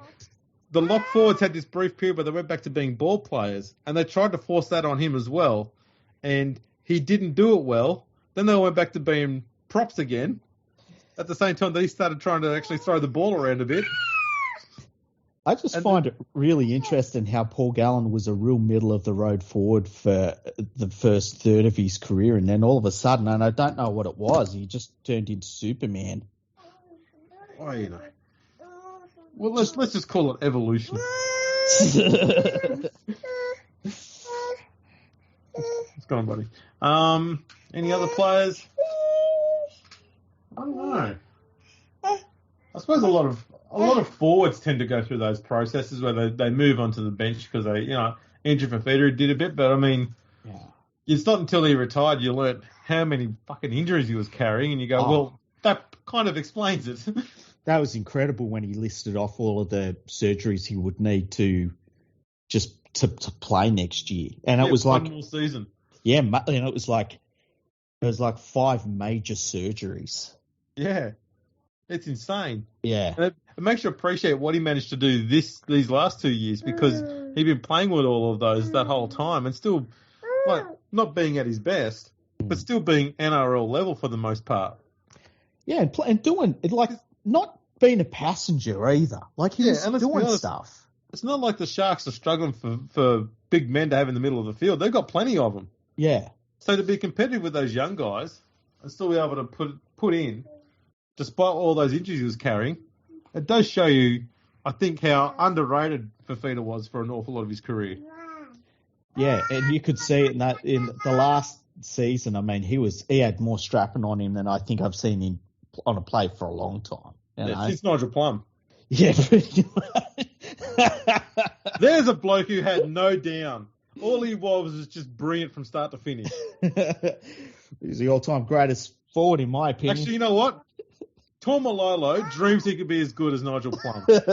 the lock forwards had this brief period where they went back to being ball players, and they tried to force that on him as well, and he didn't do it well. Then they went back to being props again at the same time that he started trying to actually throw the ball around a bit. I just find it really interesting how Paul Gallen was a real middle-of-the-road forward for the first third of his career, and then all of a sudden, and I don't know what it was, he just turned into Superman. Oh, you know. Well, let's just call it evolution. What's going on, buddy? Any other players? I don't know. I suppose a lot of forwards tend to go through those processes where they move onto the bench because Andrew Fafita did a bit, but I mean, it's not until he retired you learnt how many fucking injuries he was carrying, and you go, well, that kind of explains it. That was incredible when he listed off all of the surgeries he would need to just to play next year, and it was like one more season. Yeah, and it was like 5 major surgeries. Yeah. It's insane. Yeah. And it makes you appreciate what he managed to do these last 2 years because he'd been playing with all of those that whole time and still, like, not being at his best, but still being NRL level for the most part. Yeah, and doing it, like, not being a passenger either. Like, he was doing stuff. It's not like the Sharks are struggling for big men to have in the middle of the field. They've got plenty of them. Yeah. So to be competitive with those young guys and still be able to put in, despite all those injuries he was carrying, it does show you, I think, how underrated Fafita was for an awful lot of his career. Yeah, and you could see it in the last season. I mean, he had more strapping on him than I think I've seen him on a play for a long time. Since Nigel Plum. Yeah, pretty much. There's a bloke who had no down. All he was just brilliant from start to finish. He's the all-time greatest forward, in my opinion. Actually, you know what? Taumalolo dreams he could be as good as Nigel Plum. There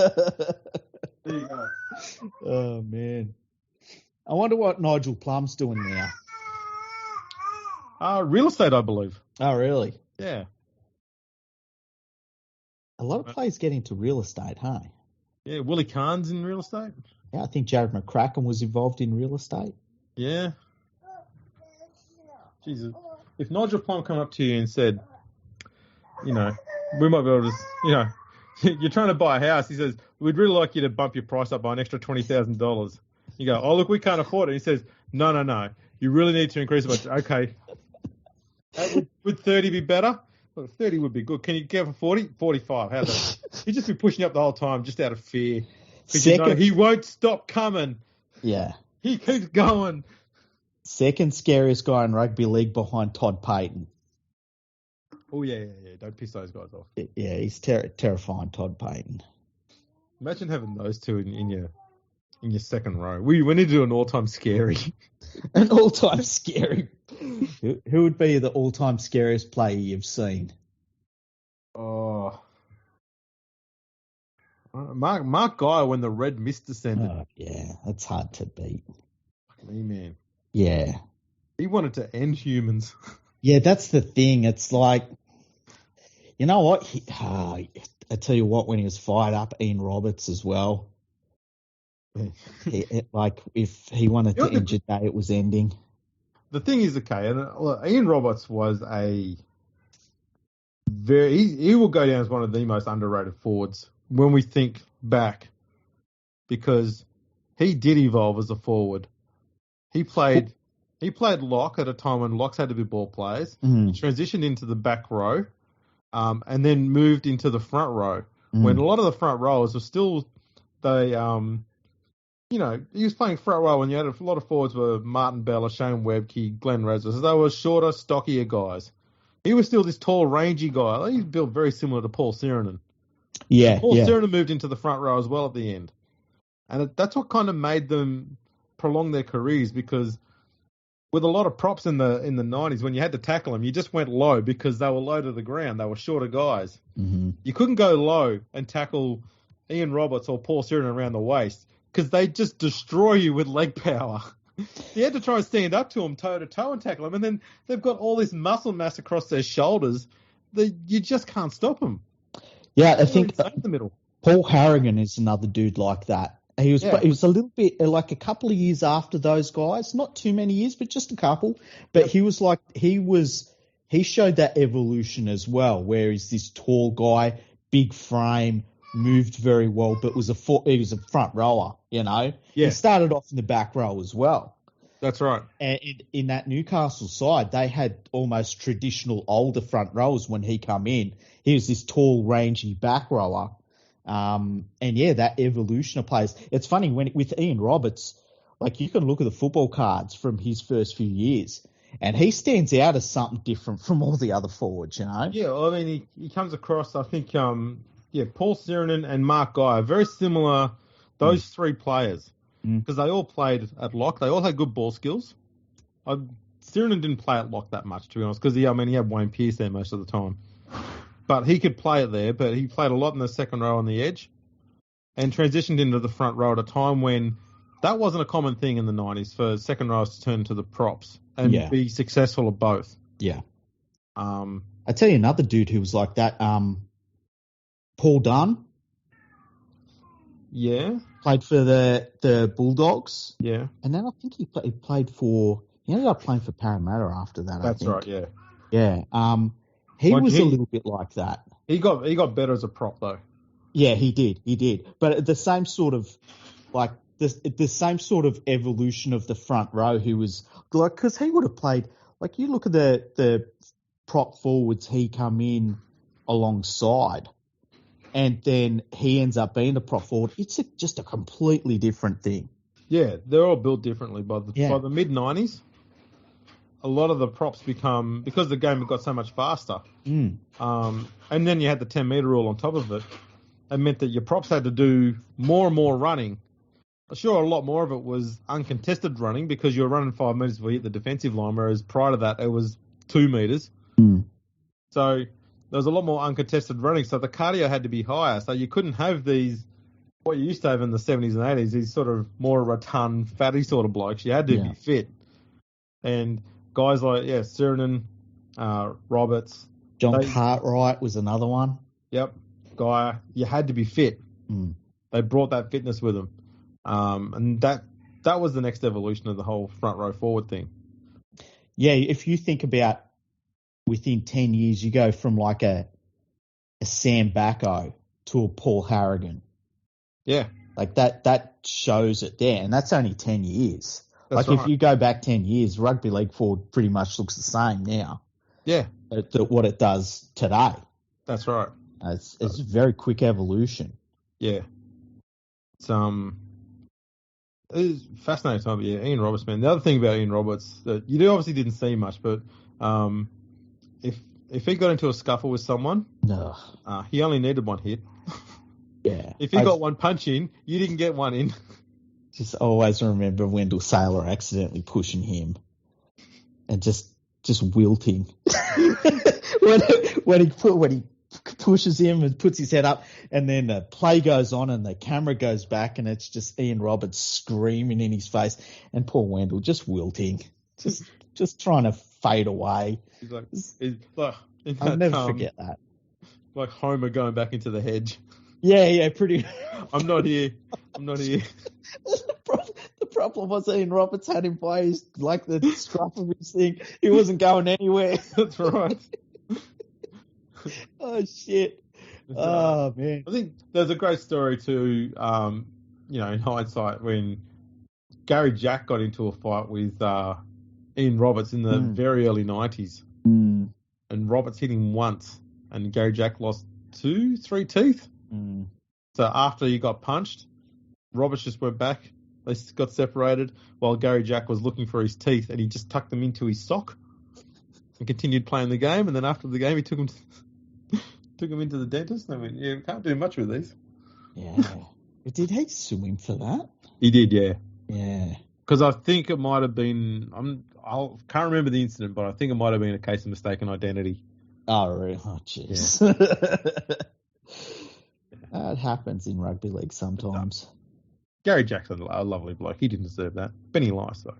you go. Oh, man. I wonder what Nigel Plum's doing now. Real estate, I believe. Oh, really? Yeah. A lot of players get into real estate, huh? Yeah, Willie Cahn's in real estate. Yeah, I think Jared McCracken was involved in real estate. Yeah. Jesus. If Nigel Plum come up to you and said, we might be able to, you're trying to buy a house. He says, we'd really like you to bump your price up by an extra $20,000. You go, oh, look, we can't afford it. He says, no. You really need to increase it. Okay. Would 30 be better? Well, 30 would be good. Can you get for 40? 45. How's that? He'd just be pushing up the whole time just out of fear. Because he won't stop coming. Yeah. He keeps going. Second scariest guy in rugby league behind Todd Payton. Oh, yeah. Don't piss those guys off. Yeah, he's terrifying, Todd Payton. Imagine having those two in your second row. We need to do an all-time scary. An all-time scary. Who would be the all-time scariest player you've seen? Oh. Mark Guy when the red mist descended. Oh, yeah, that's hard to beat. Fuck me, man. Yeah. He wanted to end humans. Yeah, that's the thing. It's like, you know what? I tell you what, when he was fired up, Ian Roberts as well. If he wanted to end your day, it was ending. The thing is, okay, and Ian Roberts was he will go down as one of the most underrated forwards when we think back, because he did evolve as a forward. He played lock at a time when locks had to be ball players. Mm. He transitioned into the back row, and then moved into the front row when a lot of the front rowers were still he was playing front row when you had a lot of forwards were Martin Bella, Shane Webke, Glenn Razor. So they were shorter, stockier guys. He was still this tall, rangy guy. He's built very similar to Paul Sirenen. Yeah, Paul Sirenen moved into the front row as well at the end. And that's what kind of made them prolong their careers, because with a lot of props in the 90s, when you had to tackle them, you just went low because they were low to the ground. They were shorter guys. Mm-hmm. You couldn't go low and tackle Ian Roberts or Paul Sirenen around the waist, because they just destroy you with leg power. You had to try and stand up to them toe-to-toe and tackle them, and then they've got all this muscle mass across their shoulders that you just can't stop them. Yeah, I think in the middle. Paul Harrigan is another dude like that. He was a little bit like a couple of years after those guys, not too many years, but just a couple. But he showed that evolution as well, where he's this tall guy, big frame, moved very well, but he was a front rower, Yeah. He started off in the back row as well. That's right. And in that Newcastle side, they had almost traditional older front rows when he come in. He was this tall, rangy back rower. That evolution of players. It's funny with Ian Roberts, like you can look at the football cards from his first few years, and he stands out as something different from all the other forwards, Yeah, I mean, he comes across, I think, Paul Sirenen and Mark Guy are very similar, those three players, because they all played at lock. They all had good ball skills. Sirenen didn't play at lock that much, to be honest, because he had Wayne Pearce there most of the time. But he could play it there, but he played a lot in the second row on the edge and transitioned into the front row at a time when that wasn't a common thing in the 90s for second rows to turn to the props and be successful at both. Yeah. I tell you another dude who was like that, Paul Dunn. Yeah. Played for the Bulldogs. Yeah. And then I think he ended up playing for Parramatta after that. That's right, yeah. Yeah. He was a little bit like that. He got better as a prop though. Yeah, he did. But the same sort of the same sort of evolution of the front row. Who was like, because he would have played, like, you look at the prop forwards he come in alongside, and then he ends up being the prop forward. It's just a completely different thing. Yeah, they're all built differently. By the mid-90s, a lot of the props become, because the game got so much faster, and then you had the 10-metre rule on top of it, it meant that your props had to do more and more running. Sure, a lot more of it was uncontested running because you were running 5 metres before you hit the defensive line, whereas prior to that, it was 2 metres. So there was a lot more uncontested running, so the cardio had to be higher. So you couldn't have these, what you used to have in the 70s and 80s, these sort of more rotund, fatty sort of blokes. You had to be fit. And guys like, Sirinen, Roberts. John Cartwright was another one. Yep. Guy, you had to be fit. They brought that fitness with them. And that was the next evolution of the whole front row forward thing. Yeah, if you think about within 10 years, you go from like a Sam Bacco to a Paul Harrigan. Yeah. Like that shows it there, and that's only 10 years. That's like right. if you go back 10 years, rugby league forward pretty much looks the same now. Yeah. What it does today. That's right. It's a very quick evolution. Yeah. It's fascinating time. Yeah, Ian Roberts, man. The other thing about Ian Roberts that you obviously didn't see much, but if he got into a scuffle with someone, he only needed one hit. Yeah. If he got one punch in, you didn't get one in. Just always remember Wendell Saylor accidentally pushing him and just wilting when he pushes him and puts his head up, and then the play goes on and the camera goes back and it's just Ian Roberts screaming in his face and poor Wendell just wilting, just trying to fade away. He's like I'll never forget that. Like Homer going back into the hedge. Yeah, pretty. I'm not here. The problem was Ian Roberts had him by his, like the scruff of his thing. He wasn't going anywhere. That's right. Oh, shit. Oh, man. I think there's a great story too, in hindsight, when Gary Jack got into a fight with Ian Roberts in the very early 90s. And Roberts hit him once, and Gary Jack lost 2-3 teeth. So after he got punched, Roberts just went back. They got separated while Gary Jack was looking for his teeth, and he just tucked them into his sock and continued playing the game. And then after the game, he took him into the dentist. I mean, you can't do much with these. Yeah. Did he sue him for that? He did, yeah. Yeah. Because I think it might have been, I can't remember the incident, but I think it might have been a case of mistaken identity. Oh, really? Oh, jeez. Yeah. That happens in rugby league sometimes. Gary Jackson, a lovely bloke. He didn't deserve that. Benny Lice, though.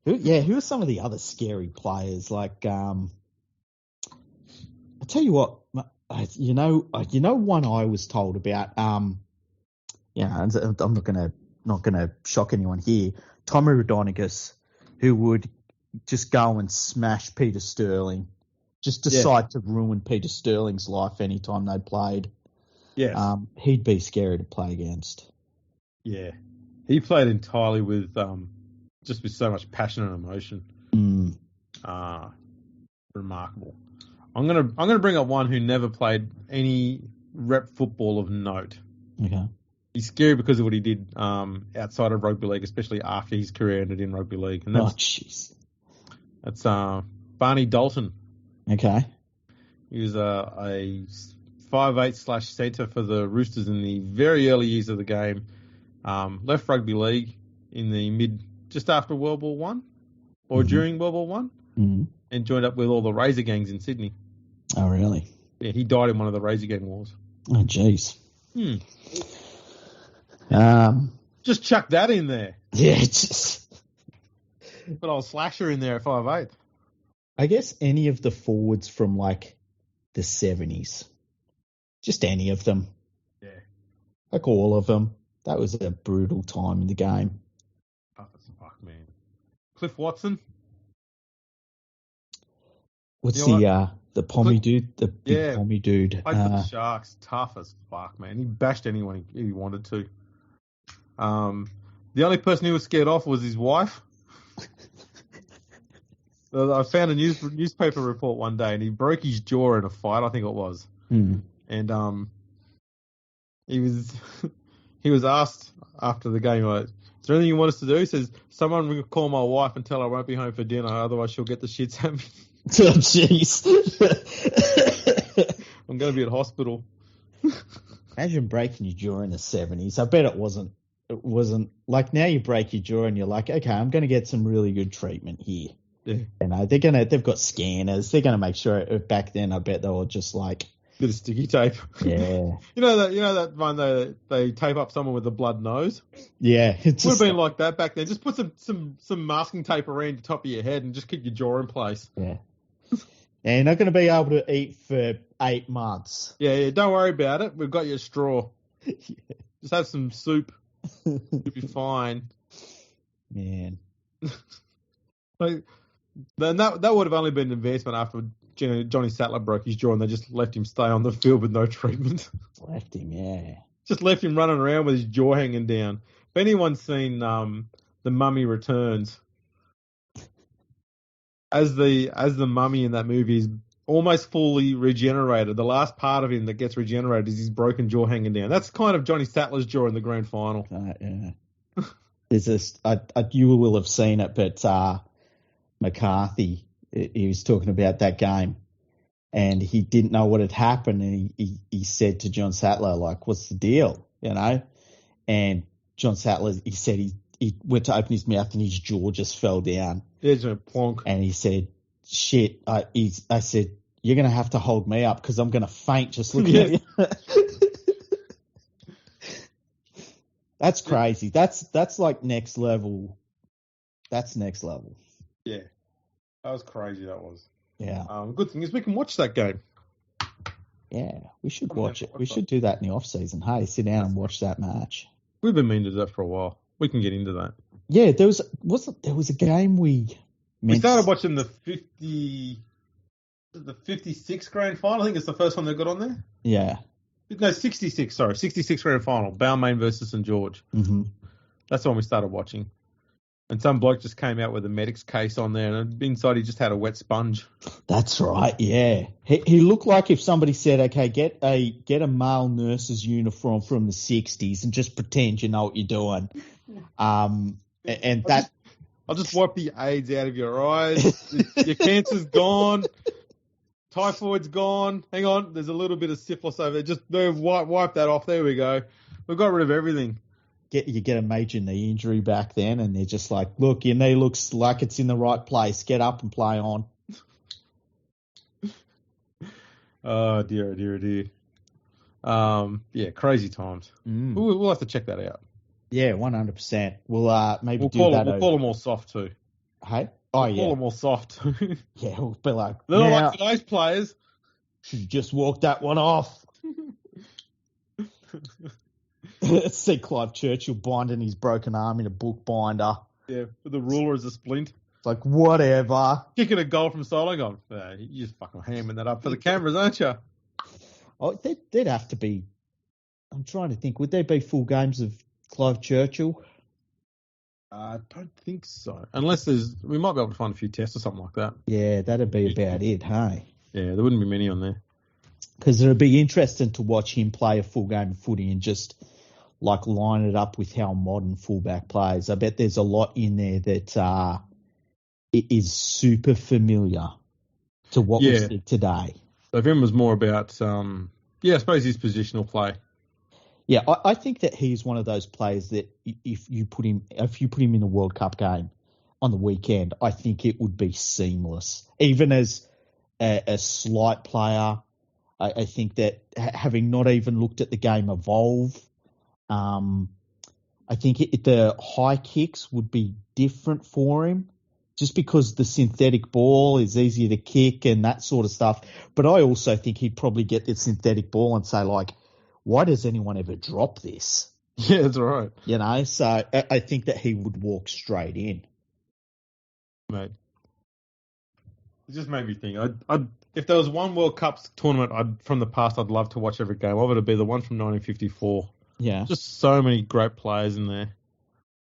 Who are some of the other scary players? Like, I'll tell you what, one I was told about. I'm not gonna shock anyone here. Tommy Rodonigus, who would just go and smash Peter Sterling, just decide to ruin Peter Sterling's life anytime they played. Yeah, he'd be scary to play against. Yeah, he played entirely with just with so much passion and emotion. Remarkable. I'm gonna bring up one who never played any rep football of note. Okay. He's scary because of what he did outside of rugby league, especially after his career ended in rugby league. And that's Barney Dalton. Okay. He was a 5'8" centre for the Roosters in the very early years of the game. Left rugby league in the just after World War One or during World War One, and joined up with all the Razor gangs in Sydney. Oh, really? Yeah, he died in one of the Razor gang wars. Oh, jeez. Just chuck that in there. Yeah, just. But I'll slasher in there at 5'8". I guess any of the forwards from like the 70s. Just any of them. Yeah. Like all of them. That was a brutal time in the game. Tough as fuck, man. Cliff Watson. What's the pommy dude? The big pommy dude. Played for the Sharks. Tough as fuck, man. He bashed anyone he wanted to. The only person he was scared off was his wife. I found a newspaper report one day, and he broke his jaw in a fight, I think it was. And he he was asked after the game, like, is there anything you want us to do? He says, someone will call my wife and tell her I won't be home for dinner, otherwise she'll get the shits at me. Oh, jeez. I'm going to be at hospital. Imagine breaking your jaw in the 70s. I bet it wasn't like now you break your jaw and you're like, okay, I'm going to get some really good treatment here. Yeah. You know, they've got scanners. They're going to make sure. Back then, I bet they were just like, Bit of sticky tape. yeah. You know that one they tape up someone with a blood nose? Yeah. It would have been like that back then. Just put some masking tape around the top of your head and just keep your jaw in place. Yeah. And you're not going to be able to eat for 8 months. Yeah, don't worry about it. We've got your straw. Yeah. Just have some soup. You'll be fine. Man. Like, then that would have only been an advancement after Johnny Sattler broke his jaw and they just left him stay on the field with no treatment. Left him, yeah. Just left him running around with his jaw hanging down. If anyone's seen The Mummy Returns, as the mummy in that movie is almost fully regenerated, the last part of him that gets regenerated is his broken jaw hanging down. That's kind of Johnny Sattler's jaw in the grand final. Yeah. There's this, you will have seen it, but McCarthy, he was talking about that game and he didn't know what had happened. And he said to John Sattler, like, what's the deal? You know? And John Sattler, he said he went to open his mouth and his jaw just fell down. There's a plonk. And he said, shit, I said, you're going to have to hold me up because I'm going to faint just looking at you. That's crazy. That's like next level. That's next level. Yeah. That was crazy, that was. Yeah. Good thing is we can watch that game. Yeah, we should watch it. We should do that in the off season. Hey, sit down and watch that match. We've been meaning to do that for a while. We can get into that. Yeah, there was a game we started watching the 56 grand final. I think it's the first one they got on there. Yeah. No, 66. Sorry, 66 grand final. Balmain versus St George. Mm-hmm. That's the one we started watching. And some bloke just came out with a medic's case on there, and inside he just had a wet sponge. That's right. Yeah, he looked like if somebody said, "Okay, get a male nurse's uniform from the '60s and just pretend you know what you're doing." And that I'll just wipe the AIDS out of your eyes. Your cancer's gone. Typhoid's gone. Hang on, there's a little bit of syphilis over there. Just wipe that off. There we go. We've got rid of everything. You get a major knee injury back then, and they're just like, look, your knee looks like it's in the right place. Get up and play on. Oh, dear, dear, dear. Yeah, crazy times. Mm. We'll have to check that out. Yeah, 100%. We'll maybe do that. We'll call them all soft, too. Hey? Oh, yeah. Call them all soft. Yeah, we'll be like, they're not like today's players. Should just walk that one off. See Clive Churchill binding his broken arm in a bookbinder. Yeah, with the ruler as a splint. It's like, whatever. Kicking a goal from solo going, you're just fucking hamming that up for the cameras, aren't you? Oh, there'd have to be. I'm trying to think. Would there be full games of Clive Churchill? I don't think so. Unless we might be able to find a few tests or something like that. Yeah, that'd be about it, hey? Yeah, there wouldn't be many on there. Because it'd be interesting to watch him play a full game of footy and just like line it up with how modern fullback plays. I bet there's a lot in there that it is super familiar to what we see today. So if him was more about, I suppose his positional play. Yeah, I think that he's one of those players that if you put him in a World Cup game on the weekend, I think it would be seamless. Even as a slight player, I think that having not even looked at the game evolve, I think the high kicks would be different for him just because the synthetic ball is easier to kick and that sort of stuff. But I also think he'd probably get the synthetic ball and say, like, why does anyone ever drop this? Yeah, that's right. You know, so I think that he would walk straight in. Mate, it just made me think. If there was one World Cup tournament from the past, I'd love to watch every game of it. It'd be the one from 1954. Yeah. Just so many great players in there.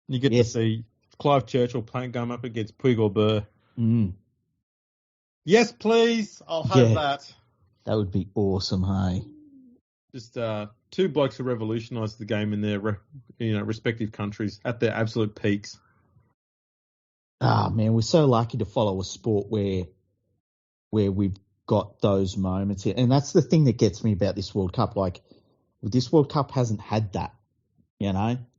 You get to see Clive Churchill going up against Puig or Burr. Mm. Yes, please. I'll have that. That would be awesome, hey? Just two blokes who revolutionised the game in their respective countries at their absolute peaks. Ah, man, we're so lucky to follow a sport where we've got those moments. And that's the thing that gets me about this World Cup. Like, this World Cup hasn't had that,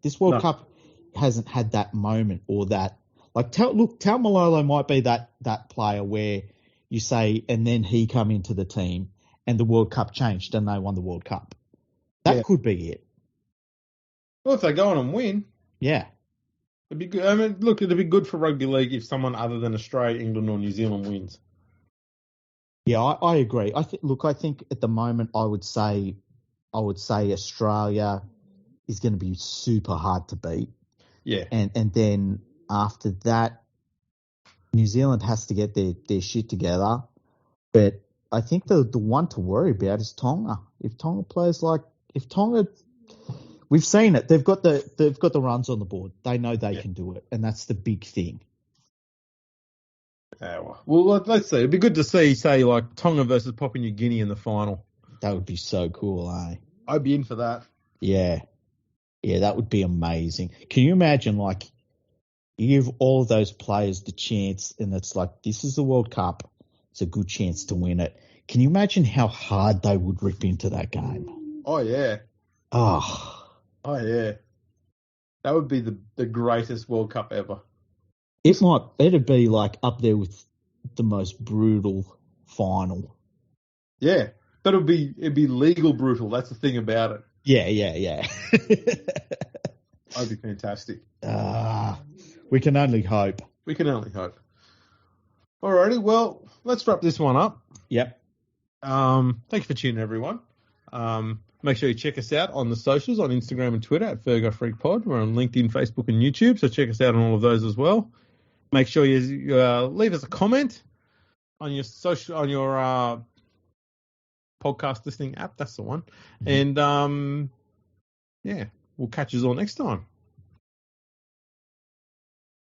This World Cup hasn't had that moment or that. Like, Taumalolo might be that player where you say, and then he come into the team and the World Cup changed and they won the World Cup. That could be it. Well, if they go on and win. Yeah. It'd be good. I mean, look, it'd be good for rugby league if someone other than Australia, England, or New Zealand wins. Yeah, I agree. I think at the moment I would say Australia is going to be super hard to beat. Yeah. And then after that, New Zealand has to get their shit together. But I think the one to worry about is Tonga. If Tonga, we've seen it. They've got the runs on the board. They know they can do it, and that's the big thing. Well, let's see. It'd be good to see, say, like Tonga versus Papua New Guinea in the final. That would be so cool, eh? I'd be in for that. Yeah, that would be amazing. Can you imagine, like, you give all of those players the chance, and it's like, this is the World Cup. It's a good chance to win it. Can you imagine how hard they would rip into that game? Oh, yeah. Oh, yeah. That would be the greatest World Cup ever. It'd be like up there with the most brutal final. Yeah, but it'd be legal brutal. That's the thing about it. Yeah. That'd be fantastic. We can only hope. Alrighty, well, let's wrap this one up. Yep. Thanks for tuning, everyone. Make sure you check us out on the socials, on Instagram and Twitter at FergoFreakPod. We're on LinkedIn, Facebook, and YouTube, so check us out on all of those as well. Make sure you leave us a comment on your podcast listening app. That's the one. And we'll catch you all next time.